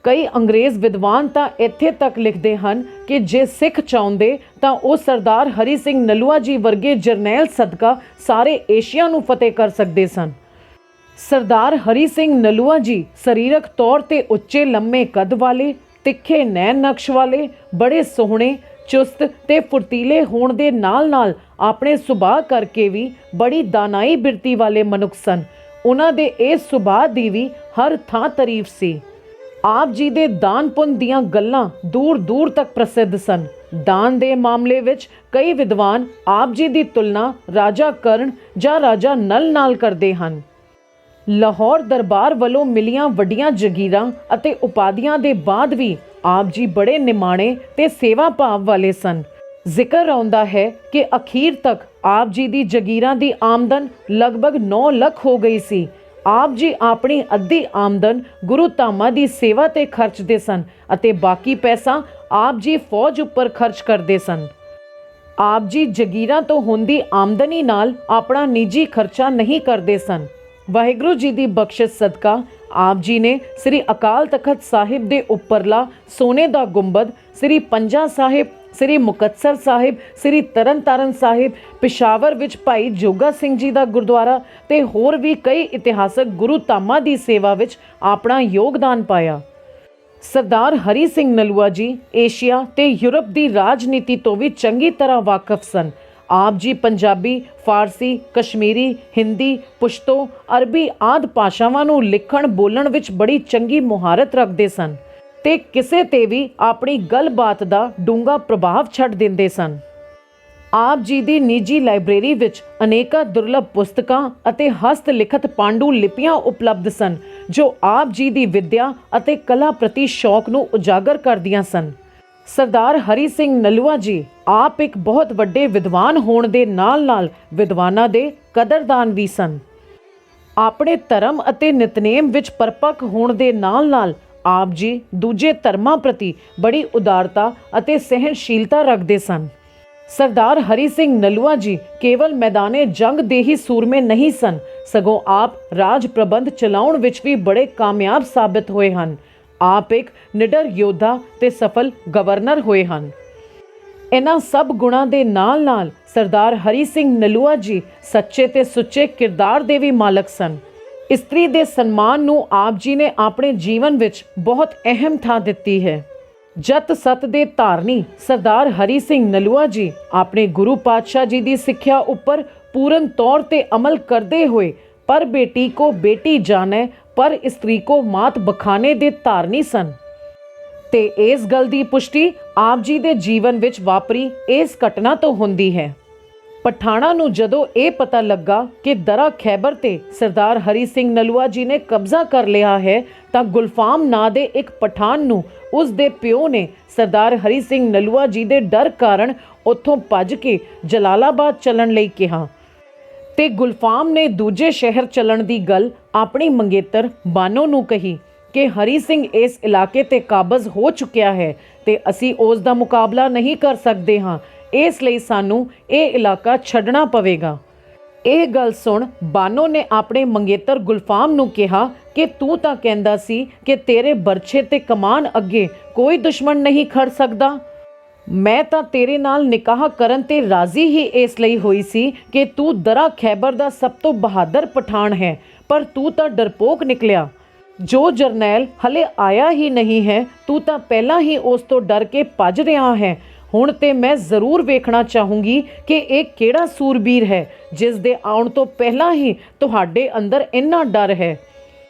ਕਈ ਅੰਗਰੇਜ਼ ਵਿਦਵਾਨ ਤਾਂ ਇੱਥੇ ਤੱਕ ਲਿਖਦੇ ਹਨ ਕਿ ਜੇ ਸਿੱਖ ਚਾਹੁੰਦੇ ਤਾਂ ਉਹ ਸਰਦਾਰ ਹਰੀ ਸਿੰਘ ਨਲੂਆ ਜੀ ਵਰਗੇ ਜਰਨੈਲ ਸਦਕਾ ਸਾਰੇ ਏਸ਼ੀਆ ਨੂੰ ਫਤਿਹ ਕਰ ਸਕਦੇ ਸਨ। ਸਰਦਾਰ ਹਰੀ ਸਿੰਘ ਨਲੂਆ ਜੀ ਸਰੀਰਕ ਤੌਰ ਤੇ ਉੱਚੇ ਲੰਮੇ ਕੱਦ ਵਾਲੇ, ਤਿੱਖੇ ਨੈਣ ਨਕਸ਼ ਵਾਲੇ, ਬੜੇ ਸੋਹਣੇ, ਚੁਸਤ ਤੇ ਫੁਰਤੀਲੇ ਹੋਣ ਦੇ ਨਾਲ-ਨਾਲ ਆਪਣੇ ਸੁਭਾਅ ਕਰਕੇ ਵੀ ਬੜੀ ਦਾਨਾਈ ਬਿਰਤੀ ਵਾਲੇ ਮਨੁੱਖ ਸਨ। ਉਹਨਾਂ ਦੇ ਇਸ ਸੁਭਾਅ ਦੀ ਵੀ ਹਰ ਥਾਂ ਤਾਰੀਫ ਸੀ। ਆਪ ਜੀ ਦੇ ਦਾਨ ਪੁੰਨ ਦੀਆਂ ਗੱਲਾਂ ਦੂਰ ਦੂਰ ਤੱਕ ਪ੍ਰਸਿੱਧ ਸਨ। ਦਾਨ ਦੇ ਮਾਮਲੇ ਵਿੱਚ ਕਈ ਵਿਦਵਾਨ ਆਪ ਜੀ ਦੀ ਤੁਲਨਾ ਰਾਜਾ ਕਰਨ ਜਾਂ ਰਾਜਾ ਨਲ ਨਾਲ ਕਰਦੇ ਹਨ। ਲਾਹੌਰ ਦਰਬਾਰ ਵੱਲੋਂ ਮਿਲੀਆਂ ਵੱਡੀਆਂ ਜਗੀਰਾਂ ਅਤੇ ਉਪਾਧੀਆਂ ਦੇ ਬਾਅਦ ਵੀ ਆਪ ਜੀ ਬੜੇ ਨਿਮਾਣੇ ਤੇ ਸੇਵਾ ਭਾਵ ਵਾਲੇ ਸਨ। ਜ਼ਿਕਰ ਆਉਂਦਾ ਹੈ ਕਿ ਅਖੀਰ ਤੱਕ ਆਪ ਜੀ ਦੀ ਜਗੀਰਾਂ ਦੀ ਆਮਦਨ ਲਗਭਗ 9 ਲੱਖ ਹੋ ਗਈ ਸੀ। ਆਪ ਜੀ ਆਪਣੀ ਅੱਧੀ ਆਮਦਨ ਗੁਰੂ ਧਾਮਾਂ ਦੀ ਸੇਵਾ ਤੇ ਖਰਚਦੇ ਸਨ ਅਤੇ ਬਾਕੀ ਪੈਸਾ ਆਪ ਜੀ ਫੌਜ ਉੱਪਰ ਖਰਚ ਕਰਦੇ ਸਨ। ਆਪ ਜੀ ਜਗੀਰਾਂ ਤੋਂ ਹੁੰਦੀ ਆਮਦਨੀ ਨਾਲ ਆਪਣਾ ਨਿੱਜੀ ਖਰਚਾ ਨਹੀਂ ਕਰਦੇ ਸਨ। ਵਾਹਿਗੁਰੂ ਜੀ ਦੀ ਬਖਸ਼ਿਸ਼ ਸਦਕਾ ਆਪ ਜੀ ਨੇ ਸ੍ਰੀ ਅਕਾਲ ਤਖਤ ਸਾਹਿਬ ਦੇ ਉੱਪਰਲਾ ਸੋਨੇ ਦਾ ਗੁੰਬਦ, ਸ੍ਰੀ ਪੰਜਾ ਸਾਹਿਬ, ਸ੍ਰੀ ਮੁਕਤਸਰ ਸਾਹਿਬ, ਸ੍ਰੀ ਤਰਨਤਾਰਨ ਸਾਹਿਬ, ਪਿਸ਼ਾਵਰ ਵਿੱਚ ਭਾਈ ਜੋਗਾ ਸਿੰਘ ਜੀ ਦਾ ਗੁਰਦੁਆਰਾ ਤੇ ਹੋਰ ਵੀ ਕਈ ਇਤਿਹਾਸਕ ਗੁਰੂ ਧਾਮਾਂ ਦੀ ਸੇਵਾ ਵਿੱਚ ਆਪਣਾ ਯੋਗਦਾਨ ਪਾਇਆ। ਸਰਦਾਰ ਹਰੀ ਸਿੰਘ ਨਲੂਆ ਜੀ ਏਸ਼ੀਆ ਤੇ ਯੂਰਪ ਦੀ ਰਾਜਨੀਤੀ ਤੋਂ ਵੀ ਚੰਗੀ ਤਰ੍ਹਾਂ ਵਾਕਿਫ ਸਨ। ਆਪ ਜੀ ਪੰਜਾਬੀ, ਫਾਰਸੀ, ਕਸ਼ਮੀਰੀ, ਹਿੰਦੀ, ਪੁਸ਼ਤੋ, ਅਰਬੀ ਆਦਿ ਭਾਸ਼ਾਵਾਂ ਨੂੰ ਲਿਖਣ ਬੋਲਣ ਵਿੱਚ ਬੜੀ ਚੰਗੀ ਮੁਹਾਰਤ ਰੱਖਦੇ ਸਨ ਤੇ ਕਿਸੇ ਤੇ ਵੀ ਆਪਣੀ ਗੱਲਬਾਤ ਦਾ ਡੂੰਘਾ ਪ੍ਰਭਾਵ ਛੱਡ ਦਿੰਦੇ ਸਨ। ਆਪ ਜੀ ਦੀ ਨਿੱਜੀ ਲਾਇਬ੍ਰੇਰੀ ਵਿੱਚ ਅਨੇਕਾਂ ਦੁਰਲਭ ਪੁਸਤਕਾਂ ਅਤੇ ਹਸਤ ਲਿਖਤ ਪਾਂਡੂ ਲਿਪੀਆਂ ਉਪਲਬਧ ਸਨ ਜੋ ਆਪ ਜੀ ਦੀ ਵਿੱਦਿਆ ਅਤੇ ਕਲਾ ਪ੍ਰਤੀ ਸ਼ੌਕ ਨੂੰ ਉਜਾਗਰ ਕਰਦੀਆਂ ਸਨ। ਸਰਦਾਰ ਹਰੀ ਸਿੰਘ ਨਲੂਆ ਜੀ ਆਪ ਇੱਕ ਬਹੁਤ ਵੱਡੇ ਵਿਦਵਾਨ ਹੋਣ ਦੇ ਨਾਲ-ਨਾਲ ਵਿਦਵਾਨਾਂ ਦੇ ਕਦਰਦਾਨ ਵੀ ਸਨ। ਆਪਣੇ ਧਰਮ ਅਤੇ ਨਿਤਨੇਮ ਵਿੱਚ ਪਰਪੱਕ ਹੋਣ ਦੇ ਨਾਲ-ਨਾਲ ਆਪ ਜੀ ਦੂਜੇ ਧਰਮਾਂ ਪ੍ਰਤੀ ਬੜੀ ਉਦਾਰਤਾ ਅਤੇ ਸਹਿਣਸ਼ੀਲਤਾ ਰੱਖਦੇ ਸਨ। ਸਰਦਾਰ ਹਰੀ ਸਿੰਘ ਨਲੂਆ ਜੀ ਕੇਵਲ ਮੈਦਾਨੇ ਜੰਗ ਦੇ ਹੀ ਸੂਰਮੇ ਨਹੀਂ ਸਨ, ਸਗੋਂ ਆਪ ਰਾਜ ਪ੍ਰਬੰਧ ਚਲਾਉਣ ਵਿੱਚ ਵੀ ਬੜੇ ਕਾਮਯਾਬ ਸਾਬਿਤ ਹੋਏ ਹਨ। ਆਪ ਇੱਕ ਨਿਡਰ ਯੋਧਾ ਤੇ ਸਫਲ ਗਵਰਨਰ ਹੋਏ ਹਨ। ਇਹਨਾਂ ਸਭ ਗੁਣਾਂ ਦੇ ਨਾਲ-ਨਾਲ ਸਰਦਾਰ ਹਰੀ ਸਿੰਘ ਨਲੂਆ ਜੀ ਸੱਚੇ ਤੇ ਸੁੱਚੇ ਕਿਰਦਾਰ ਦੇ ਵੀ ਮਾਲਕ ਸਨ। ਇਸਤਰੀ ਦੇ ਸਨਮਾਨ ਨੂੰ ਆਪ ਜੀ ਨੇ ਆਪਣੇ ਜੀਵਨ ਵਿੱਚ ਬਹੁਤ ਅਹਿਮ ਥਾਂ ਦਿੱਤੀ ਹੈ। ਜਤ ਸਤ ਦੇ ਧਾਰਨੀ ਸਰਦਾਰ ਹਰੀ ਸਿੰਘ ਨਲੂਆ ਜੀ ਆਪਣੇ ਗੁਰੂ ਪਾਤਸ਼ਾਹ ਜੀ ਦੀ ਸਿੱਖਿਆ ਉੱਪਰ ਪੂਰਨ ਤੌਰ ਤੇ ਅਮਲ ਕਰਦੇ ਹੋਏ ਪਰ ਬੇਟੀ ਕੋ ਬੇਟੀ ਜਾਣੈ ਪਰ ਇਸਤਰੀ ਕੋ ਮਾਤ ਬਖਾਨੇ ਦੇ ਧਾਰਨੀ ਸਨ ਤੇ ਇਸ ਗੱਲ ਦੀ ਪੁਸ਼ਟੀ ਆਪ ਜੀ ਦੇ ਜੀਵਨ ਵਿੱਚ ਵਾਪਰੀ ਇਸ ਘਟਨਾ ਤੋਂ ਹੁੰਦੀ ਹੈ। ਪਠਾਣਾ ਨੂੰ ਜਦੋਂ ਇਹ ਪਤਾ ਲੱਗਾ ਕਿ ਦਰਾ ਖੈਬਰ ਤੇ ਸਰਦਾਰ ਹਰੀ ਸਿੰਘ ਨਲੂਆ ਜੀ ਨੇ ਕਬਜ਼ਾ ਕਰ ਲਿਆ ਹੈ ਤਾਂ ਗੁਲਫਾਮ ਨਾਂ ਦੇ ਇੱਕ ਪਠਾਨ ਨੂੰ ਉਸ ਦੇ ਪਿਓ ਨੇ ਸਰਦਾਰ ਹਰੀ ਸਿੰਘ ਨਲੂਆ ਜੀ ਦੇ ਡਰ ਕਾਰਨ ਉੱਥੋਂ ਭੱਜ ਕੇ ਜਲਾਲਾਬਾਦ ਚੱਲਣ ਲਈ ਕਿਹਾ ਤੇ ਗੁਲਫਾਮ ਨੇ ਦੂਜੇ ਸ਼ਹਿਰ ਚੱਲਣ ਦੀ ਗੱਲ ਆਪਣੀ ਮੰਗੇਤਰ ਬਾਨੋ ਨੂੰ ਕਹੀ ਕਿ ਹਰੀ ਸਿੰਘ ਇਸ ਇਲਾਕੇ ਤੇ ਕਾਬਜ਼ ਹੋ ਚੁੱਕਿਆ ਹੈ ਤੇ ਅਸੀਂ ਉਸ ਦਾ ਮੁਕਾਬਲਾ ਨਹੀਂ ਕਰ ਸਕਦੇ ਹਾਂ, ਇਸ ਲਈ ਸਾਨੂੰ ਇਹ ਇਲਾਕਾ ਛੱਡਣਾ ਪਵੇਗਾ। ਇਹ ਗੱਲ ਸੁਣ ਬਾਨੋ ਨੇ ਆਪਣੇ ਮੰਗੇਤਰ ਗੁਲਫਾਮ ਨੂੰ ਕਿਹਾ ਕਿ ਤੂੰ ਤਾਂ ਕਹਿੰਦਾ ਸੀ ਕਿ ਤੇਰੇ ਬਰਛੇ ਤੇ ਕਮਾਨ ਅੱਗੇ ਕੋਈ ਦੁਸ਼ਮਣ ਨਹੀਂ ਖੜ ਸਕਦਾ। ਮੈਂ ਤਾਂ ਤੇਰੇ ਨਾਲ ਨਿਕਾਹ ਕਰਨ ਤੇ ਰਾਜ਼ੀ ਹੀ ਇਸ ਲਈ ਹੋਈ ਸੀ ਕਿ ਤੂੰ ਦਰਾ ਖੈਬਰ ਦਾ ਸਭ ਤੋਂ ਬਹਾਦਰ ਪਠਾਨ ਹੈ, ਪਰ ਤੂੰ ਤਾਂ ਡਰਪੋਕ ਨਿਕਲਿਆ। ਜੋ ਜਰਨੈਲ ਹਲੇ ਆਇਆ ਹੀ ਨਹੀਂ ਹੈ, ਤੂੰ ਤਾਂ ਪਹਿਲਾਂ ਹੀ ਉਸ ਤੋਂ ਡਰ ਕੇ ਭੱਜ ਰਿਹਾ ਹੈ। ਹੁਣ ਤੇ ਮੈਂ ਜ਼ਰੂਰ ਵੇਖਣਾ ਚਾਹੂੰਗੀ ਕਿ ਇਹ ਕਿਹੜਾ ਸੂਰਬੀਰ ਹੈ ਜਿਸ ਦੇ ਆਉਣ ਤੋਂ ਪਹਿਲਾਂ ਹੀ ਤੁਹਾਡੇ ਅੰਦਰ ਇੰਨਾ ਡਰ ਹੈ।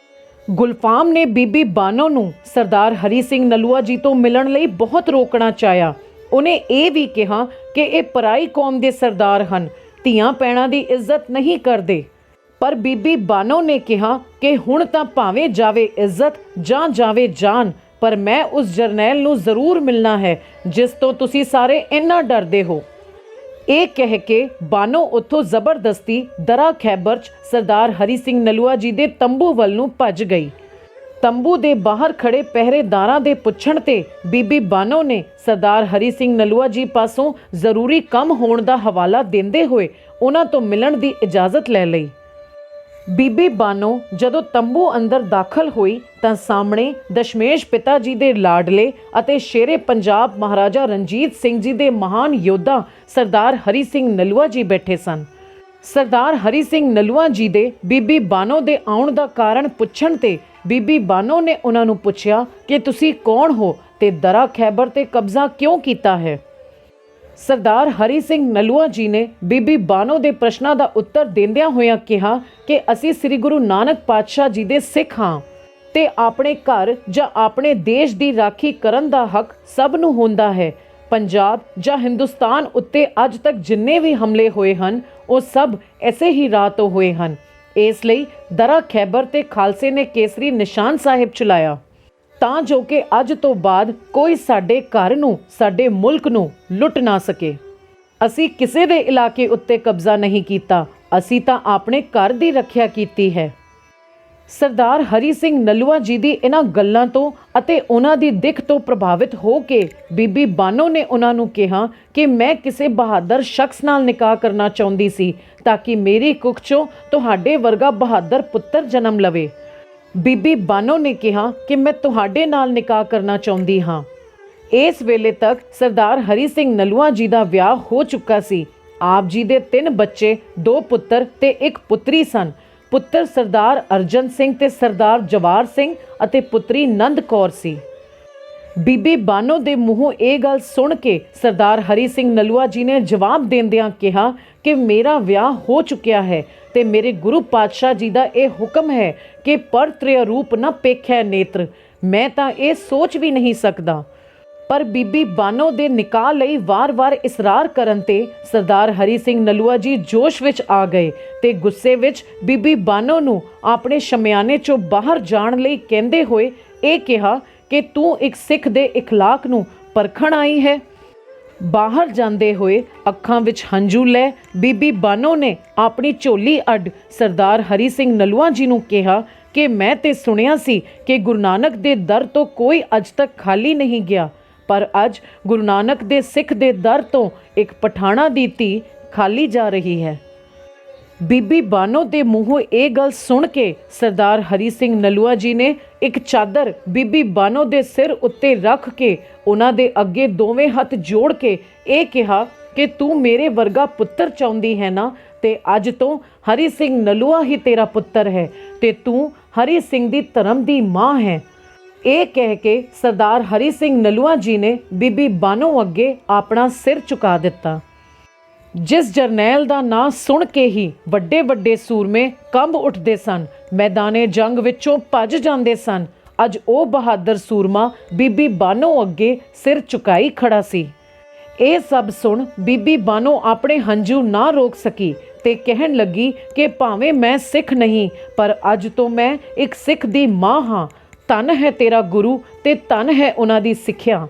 ਗੁਲਫਾਮ ਨੇ ਬੀਬੀ ਬਾਨੋ ਨੂੰ ਸਰਦਾਰ ਹਰੀ ਸਿੰਘ ਨਲੂਆ ਜੀ ਤੋਂ ਮਿਲਣ ਲਈ ਬਹੁਤ ਰੋਕਣਾ ਚਾਹਿਆ। ਉਹਨੇ ਇਹ ਵੀ ਕਿਹਾ ਕਿ ਇਹ ਪਰਾਈ ਕੌਮ ਦੇ ਸਰਦਾਰ ਹਨ, ਧੀਆਂ ਭੈਣਾਂ ਦੀ ਇੱਜ਼ਤ ਨਹੀਂ ਕਰਦੇ। ਪਰ ਬੀਬੀ ਬਾਨੋ ਨੇ ਕਿਹਾ ਕਿ ਹੁਣ ਤਾਂ ਭਾਵੇਂ ਜਾਵੇ ਇੱਜ਼ਤ ਜਾਂ ਜਾਵੇ ਜਾਨ, ਪਰ ਮੈਂ ਉਸ ਜਰਨੈਲ ਨੂੰ ਜ਼ਰੂਰ ਮਿਲਣਾ ਹੈ ਜਿਸ ਤੋਂ ਤੁਸੀਂ ਸਾਰੇ ਇੰਨਾ ਡਰਦੇ ਹੋ। ਇਹ ਕਹਿ ਕੇ ਬਾਨੋ ਉੱਥੋਂ ਜ਼ਬਰਦਸਤੀ ਦਰਾ ਖੈਬਰ 'ਚ ਸਰਦਾਰ ਹਰੀ ਸਿੰਘ ਨਲੂਆ ਜੀ ਦੇ ਤੰਬੂ ਵੱਲ ਨੂੰ ਭੱਜ ਗਈ। ਤੰਬੂ ਦੇ ਬਾਹਰ ਖੜੇ ਪਹਿਰੇਦਾਰਾਂ ਦੇ ਪੁੱਛਣ ਤੇ ਬੀਬੀ ਬਾਨੋ ਨੇ ਸਰਦਾਰ ਹਰੀ ਸਿੰਘ ਨਲੂਆ ਜੀ ਪਾਸੋਂ ਜ਼ਰੂਰੀ ਕੰਮ ਹੋਣ ਦਾ ਹਵਾਲਾ ਦਿੰਦੇ ਹੋਏ ਉਹਨਾਂ ਤੋਂ ਮਿਲਣ ਦੀ ਇਜਾਜ਼ਤ ਲੈ ਲਈ। ਬੀਬੀ ਬਾਨੋ ਜਦੋਂ ਤੰਬੂ ਅੰਦਰ ਦਾਖਲ ਹੋਈ ਤਾਂ ਸਾਹਮਣੇ ਦਸ਼ਮੇਸ਼ ਪਿਤਾ ਜੀ ਦੇ ਲਾਡਲੇ ਅਤੇ ਸ਼ੇਰੇ ਪੰਜਾਬ ਮਹਾਰਾਜਾ ਰਣਜੀਤ ਸਿੰਘ ਜੀ ਦੇ ਮਹਾਨ ਯੋਧਾ ਸਰਦਾਰ ਹਰੀ ਸਿੰਘ ਨਲੂਆ ਜੀ ਬੈਠੇ ਸਨ। ਸਰਦਾਰ ਹਰੀ ਸਿੰਘ ਨਲੂਆ ਜੀ ਦੇ ਬੀਬੀ ਬਾਨੋ ਦੇ ਆਉਣ ਦਾ ਕਾਰਨ ਪੁੱਛਣ ਤੇ ਬੀਬੀ ਬਾਨੋ ਨੇ ਉਹਨਾਂ ਨੂੰ ਪੁੱਛਿਆ ਕਿ ਤੁਸੀਂ ਕੌਣ ਹੋ ਤੇ ਦਰਾ ਖੈਬਰ ਤੇ ਕਬਜ਼ਾ ਕਿਉਂ ਕੀਤਾ ਹੈ। ਸਰਦਾਰ ਹਰੀ ਸਿੰਘ ਨਲੂਆ ਜੀ ਨੇ ਬੀਬੀ ਬਾਨੋ ਦੇ ਪ੍ਰਸ਼ਨਾਂ ਦਾ ਉੱਤਰ ਦਿੰਦਿਆਂ ਹੋਇਆਂ ਕਿਹਾ ਕਿ ਅਸੀਂ ਸ੍ਰੀ ਗੁਰੂ ਨਾਨਕ ਪਾਤਸ਼ਾਹ ਜੀ ਦੇ ਸਿੱਖ ਹਾਂ ਤੇ ਆਪਣੇ ਘਰ ਜਾਂ ਆਪਣੇ ਦੇਸ਼ ਦੀ ਰਾਖੀ ਕਰਨ ਦਾ ਹੱਕ ਸਭ ਨੂੰ ਹੁੰਦਾ ਹੈ। ਪੰਜਾਬ ਜਾਂ ਹਿੰਦੁਸਤਾਨ ਉੱਤੇ ਅੱਜ ਤੱਕ ਜਿੰਨੇ ਵੀ ਹਮਲੇ ਹੋਏ ਹਨ ਉਹ ਸਭ ਐਸੇ ਹੀ ਰਾਹ ਤੋਂ ਹੋਏ ਹਨ। ਇਸ ਲਈ ਦਰਾ ਖੈਬਰ ਤੇ ਖਾਲਸੇ ਨੇ ਕੇਸਰੀ ਨਿਸ਼ਾਨ ਸਾਹਿਬ ਚਲਾਇਆ ਤਾਂ ਜੋ ਕਿ ਅੱਜ ਤੋਂ ਬਾਅਦ ਕੋਈ ਸਾਡੇ ਘਰ ਨੂੰ ਸਾਡੇ ਮੁਲਕ ਨੂੰ ਲੁੱਟ ਨਾ ਸਕੇ। ਅਸੀਂ ਕਿਸੇ ਦੇ ਇਲਾਕੇ ਉੱਤੇ ਕਬਜ਼ਾ ਨਹੀਂ ਕੀਤਾ, ਅਸੀਂ ਤਾਂ ਆਪਣੇ ਘਰ ਦੀ ਰੱਖਿਆ ਕੀਤੀ ਹੈ। ਸਰਦਾਰ ਹਰੀ ਸਿੰਘ ਨਲੂਆ ਜੀ ਦੀ ਇਹਨਾਂ ਗੱਲਾਂ ਤੋਂ ਅਤੇ ਉਹਨਾਂ ਦੀ ਦਿੱਖ ਤੋਂ ਪ੍ਰਭਾਵਿਤ ਹੋ ਕੇ ਬੀਬੀ ਬਾਨੋ ਨੇ ਉਹਨਾਂ ਨੂੰ ਕਿਹਾ ਕਿ ਮੈਂ ਕਿਸੇ ਬਹਾਦਰ ਸ਼ਖਸ ਨਾਲ ਨਿਕਾਹ ਕਰਨਾ ਚਾਹੁੰਦੀ ਸੀ ਤਾਂ ਕਿ ਮੇਰੀ ਕੁੱਖ 'ਚੋਂ ਤੁਹਾਡੇ ਵਰਗਾ ਬਹਾਦਰ ਪੁੱਤਰ ਜਨਮ ਲਵੇ। ਬੀਬੀ ਬਾਨੋ ਨੇ ਕਿਹਾ ਕਿ ਮੈਂ ਤੁਹਾਡੇ ਨਾਲ ਨਿਕਾਹ ਕਰਨਾ ਚਾਹੁੰਦੀ ਹਾਂ। ਇਸ ਵੇਲੇ ਤੱਕ ਸਰਦਾਰ ਹਰੀ ਸਿੰਘ ਨਲੂਆ ਜੀ ਦਾ ਵਿਆਹ ਹੋ ਚੁੱਕਾ ਸੀ। ਆਪ ਜੀ ਦੇ 3 ਬੱਚੇ, 2 ਪੁੱਤਰ ਤੇ 1 ਪੁੱਤਰੀ ਸਨ। ਪੁੱਤਰ ਸਰਦਾਰ ਅਰਜਨ ਸਿੰਘ ਤੇ ਸਰਦਾਰ ਜਵਾਰ ਸਿੰਘ ਅਤੇ ਪੁੱਤਰੀ ਨੰਦ ਕੌਰ ਸੀ। ਬੀਬੀ ਬਾਨੋ ਦੇ ਮੂੰਹੋਂ ਇਹ ਗੱਲ ਸੁਣ ਕੇ ਸਰਦਾਰ ਹਰੀ ਸਿੰਘ ਨਲੂਆ ਜੀ ਨੇ ਜਵਾਬ ਦਿੰਦਿਆਂ ਕਿਹਾ ਕਿ ਮੇਰਾ ਵਿਆਹ ਹੋ ਚੁੱਕਿਆ ਹੈ ਤੇ ਮੇਰੇ ਗੁਰੂ ਪਾਤਸ਼ਾਹ ਜੀ ਦਾ ਇਹ ਹੁਕਮ ਹੈ ਕਿ ਪਰਤ੍ਰਿਆ ਰੂਪ ਨਾ ਪੇਖੈ ਨੇਤਰ। ਮੈਂ ਤਾਂ ਇਹ ਸੋਚ ਵੀ ਨਹੀਂ ਸਕਦਾ। ਪਰ ਬੀਬੀ ਬਾਨੋ ਦੇ ਨਿਕਾਹ ਲਈ ਵਾਰ-ਵਾਰ ਇਸਰਾਰ ਕਰਨ ਤੇ ਸਰਦਾਰ ਹਰੀ ਸਿੰਘ ਨਲੂਆ ਜੀ ਜੋਸ਼ ਵਿੱਚ ਆ ਗਏ ਤੇ ਗੁੱਸੇ ਵਿੱਚ ਬੀਬੀ ਬਾਨੋ ਨੂੰ ਆਪਣੇ ਸ਼ਮਿਆਨੇ 'ਚੋਂ ਬਾਹਰ ਜਾਣ ਲਈ ਕਹਿੰਦੇ ਹੋਏ ਇਹ ਕਿਹਾ ਕਿ ਤੂੰ ਇੱਕ ਸਿੱਖ ਦੇ ਇਖਲਾਕ ਨੂੰ ਪਰਖਣ ਆਈ ਹੈ। ਬਾਹਰ ਜਾਂਦੇ ਹੋਏ ਅੱਖਾਂ ਵਿੱਚ ਹੰਝੂ ਲੈ ਬੀਬੀ ਬਾਨੋ ਨੇ ਆਪਣੀ ਝੋਲੀ ਅੱਡ ਸਰਦਾਰ ਹਰੀ ਸਿੰਘ ਨਲੂਆ ਜੀ ਨੂੰ ਕਿਹਾ ਕਿ ਮੈਂ ਤੇ ਸੁਣਿਆ ਸੀ ਕਿ ਗੁਰੂ ਨਾਨਕ ਦੇ ਦਰ ਤੋਂ ਕੋਈ ਅੱਜ ਤੱਕ ਖਾਲੀ ਨਹੀਂ ਗਿਆ, ਪਰ ਅੱਜ ਗੁਰੂ ਨਾਨਕ ਦੇ ਸਿੱਖ ਦੇ ਦਰ ਤੋਂ ਇੱਕ ਪਠਾਣਾ ਦੀ ਧੀ ਖਾਲੀ ਜਾ ਰਹੀ ਹੈ। ਬੀਬੀ ਬਾਨੋ ਦੇ ਮੂੰਹੋਂ ਇਹ ਗੱਲ ਸੁਣ ਕੇ ਸਰਦਾਰ ਹਰੀ ਸਿੰਘ ਨਲੂਆ ਜੀ ਨੇ ਇੱਕ ਚਾਦਰ ਬੀਬੀ ਬਾਨੋ ਦੇ ਸਿਰ ਉੱਤੇ ਰੱਖ ਕੇ ਉਹਨਾਂ ਦੇ ਅੱਗੇ ਦੋਵੇਂ ਹੱਥ ਜੋੜ ਕੇ ਇਹ ਕਿਹਾ ਕਿ ਤੂੰ ਮੇਰੇ ਵਰਗਾ ਪੁੱਤਰ ਚਾਹੁੰਦੀ ਹੈ ਨਾ, ਤੇ ਅੱਜ ਤੋਂ ਹਰੀ ਸਿੰਘ ਨਲੂਆ ਹੀ ਤੇਰਾ ਪੁੱਤਰ ਹੈ ਤੇ ਤੂੰ ਹਰੀ ਸਿੰਘ ਦੀ ਧਰਮ ਦੀ ਮਾਂ ਹੈ। ਇਹ ਕਹਿ ਕੇ ਸਰਦਾਰ ਹਰੀ ਸਿੰਘ ਨਲੂਆ ਜੀ ਨੇ ਬੀਬੀ ਬਾਨੋ ਅੱਗੇ ਆਪਣਾ ਸਿਰ ਝੁਕਾ ਦਿੱਤਾ। ਜਿਸ ਜਰਨੈਲ ਦਾ ਨਾਂ ਸੁਣ ਕੇ ਹੀ ਵੱਡੇ ਵੱਡੇ ਸੂਰਮੇ ਕੰਬ ਉੱਠਦੇ ਸਨ, ਮੈਦਾਨੇ ਜੰਗ ਵਿੱਚੋਂ ਭੱਜ ਜਾਂਦੇ ਸਨ, ਅੱਜ ਉਹ ਬਹਾਦਰ ਸੂਰਮਾ ਬੀਬੀ ਬਾਨੋ ਅੱਗੇ ਸਿਰ ਝੁਕਾਈ ਖੜਾ ਸੀ। ਇਹ ਸਭ ਸੁਣ ਬੀਬੀ ਬਾਨੋ ਆਪਣੇ ਹੰਝੂ ਨਾ ਰੋਕ ਸਕੀ ਤੇ ਕਹਿਣ ਲੱਗੀ ਕਿ ਭਾਵੇਂ ਮੈਂ ਸਿੱਖ ਨਹੀਂ, ਪਰ ਅੱਜ ਤੋਂ ਮੈਂ ਇੱਕ ਸਿੱਖ ਦੀ ਮਾਂ ਹਾਂ। ਧੰਨ ਹੈ ਤੇਰਾ ਗੁਰੂ ਤੇ ਧੰਨ ਹੈ ਉਹਨਾਂ ਦੀ ਸਿੱਖਿਆ।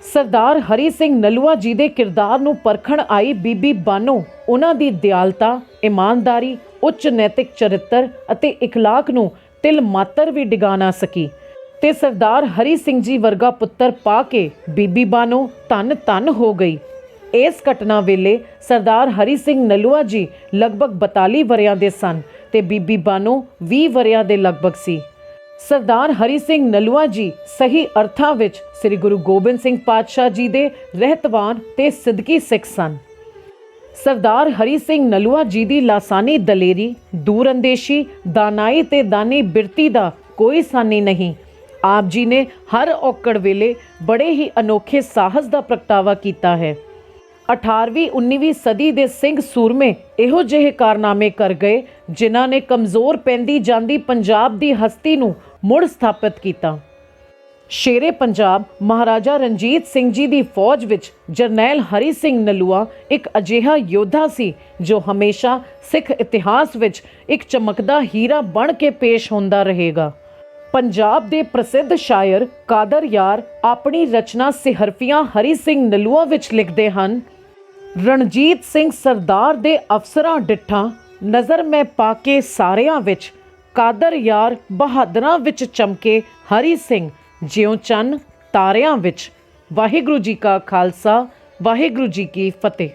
ਸਰਦਾਰ ਹਰੀ ਸਿੰਘ ਨਲੂਆ ਜੀ ਦੇ ਕਿਰਦਾਰ ਨੂੰ ਪਰਖਣ ਆਈ ਬੀਬੀ ਬਾਨੋ ਉਹਨਾਂ ਦੀ ਦਿਆਲਤਾ, ਇਮਾਨਦਾਰੀ, ਉੱਚ ਨੈਤਿਕ ਚਰਿੱਤਰ ਅਤੇ ਇਖਲਾਕ ਨੂੰ ਤਿਲ ਮਾਤਰ ਵੀ ਡਿਗਾ ਨਾ ਸਕੀ ਤੇ ਸਰਦਾਰ ਹਰੀ ਸਿੰਘ ਜੀ ਵਰਗਾ ਪੁੱਤਰ ਪਾ ਕੇ ਬੀਬੀ ਬਾਨੋ ਧੰਨ ਧੰਨ ਹੋ ਗਈ। ਇਸ ਘਟਨਾ ਵੇਲੇ ਸਰਦਾਰ ਹਰੀ ਸਿੰਘ ਨਲੂਆ ਜੀ ਲਗਭਗ 42 ਵਰ੍ਹਿਆਂ ਦੇ ਸਨ ਤੇ ਬੀਬੀ ਬਾਨੋ 20 ਵਰ੍ਹਿਆਂ ਦੇ ਲਗਭਗ ਸੀ। ਸਰਦਾਰ ਹਰੀ ਸਿੰਘ ਨਲੂਆ ਜੀ ਸਹੀ ਅਰਥਾਂ ਵਿੱਚ ਸ੍ਰੀ ਗੁਰੂ ਗੋਬਿੰਦ ਸਿੰਘ ਪਾਤਸ਼ਾਹ ਜੀ ਦੇ ਰਹਿਤਵਾਨ ਤੇ ਸਿਦਕੀ ਸਿੱਖ ਸਨ। ਸਰਦਾਰ ਹਰੀ ਸਿੰਘ ਨਲੂਆ ਜੀ ਦੀ ਲਾਸਾਨੀ ਦਲੇਰੀ, ਦੂਰਅੰਦੇਸ਼ੀ, ਦਾਨਾਈ ਤੇ ਦਾਨੀ ਬਿਰਤੀ ਦਾ ਕੋਈ ਸਾਨੀ ਨਹੀਂ। ਆਪ ਜੀ ਨੇ ਹਰ ਔਕੜ ਵੇਲੇ ਬੜੇ ਹੀ ਅਨੋਖੇ ਸਾਹਸ ਦਾ ਪ੍ਰਗਟਾਵਾ ਕੀਤਾ ਹੈ। 18ਵੀਂ 19ਵੀਂ ਸਦੀ ਦੇ ਸਿੰਘ ਸੂਰਮੇ ਇਹੋ ਜਿਹੇ ਕਾਰਨਾਮੇ ਕਰ ਗਏ ਜਿਨ੍ਹਾਂ ਨੇ ਕਮਜ਼ੋਰ ਪੈਂਦੀ ਜਾਂਦੀ ਪੰਜਾਬ ਦੀ ਹਸਤੀ ਨੂੰ ਮੁੜ ਸਥਾਪਿਤ ਕੀਤਾ। ਸ਼ੇਰੇ ਪੰਜਾਬ ਮਹਾਰਾਜਾ ਰਣਜੀਤ ਸਿੰਘ ਜੀ ਦੀ ਫੌਜ ਵਿੱਚ ਜਰਨੈਲ ਹਰੀ ਸਿੰਘ ਨਲੂਆ ਇੱਕ ਅਜਿਹਾ ਯੋਧਾ ਸੀ ਜੋ ਹਮੇਸ਼ਾ ਸਿੱਖ ਇਤਿਹਾਸ ਵਿੱਚ ਇੱਕ ਚਮਕਦਾ ਹੀਰਾ ਬਣ ਕੇ ਪੇਸ਼ ਹੁੰਦਾ ਰਹੇਗਾ। ਪੰਜਾਬ ਦੇ ਪ੍ਰਸਿੱਧ ਸ਼ਾਇਰ ਕਾਦਰ ਯਾਰ ਆਪਣੀ ਰਚਨਾ ਸਿਹਰਫੀਆਂ ਹਰੀ ਸਿੰਘ ਨਲੂਆ ਵਿੱਚ ਲਿਖਦੇ ਹਨ ਰਣਜੀਤ ਸਿੰਘ ਸਰਦਾਰ ਦੇ ਅਫਸਰਾਂ ਡਿੱਠਾਂ ਨਜ਼ਰ ਮੈਂ ਪਾ ਕੇ ਸਾਰਿਆਂ ਵਿੱਚ, ਕਾਦਰ ਯਾਰ ਬਹਾਦਰਾਂ ਵਿੱਚ ਚਮਕੇ ਹਰੀ ਸਿੰਘ ਜਿਉਂ ਚੰਨ ਤਾਰਿਆਂ ਵਿੱਚ। ਵਾਹਿਗੁਰੂ ਜੀ ਕਾ ਖਾਲਸਾ, ਵਾਹਿਗੁਰੂ ਜੀ ਕੀ ਫਤਿਹ।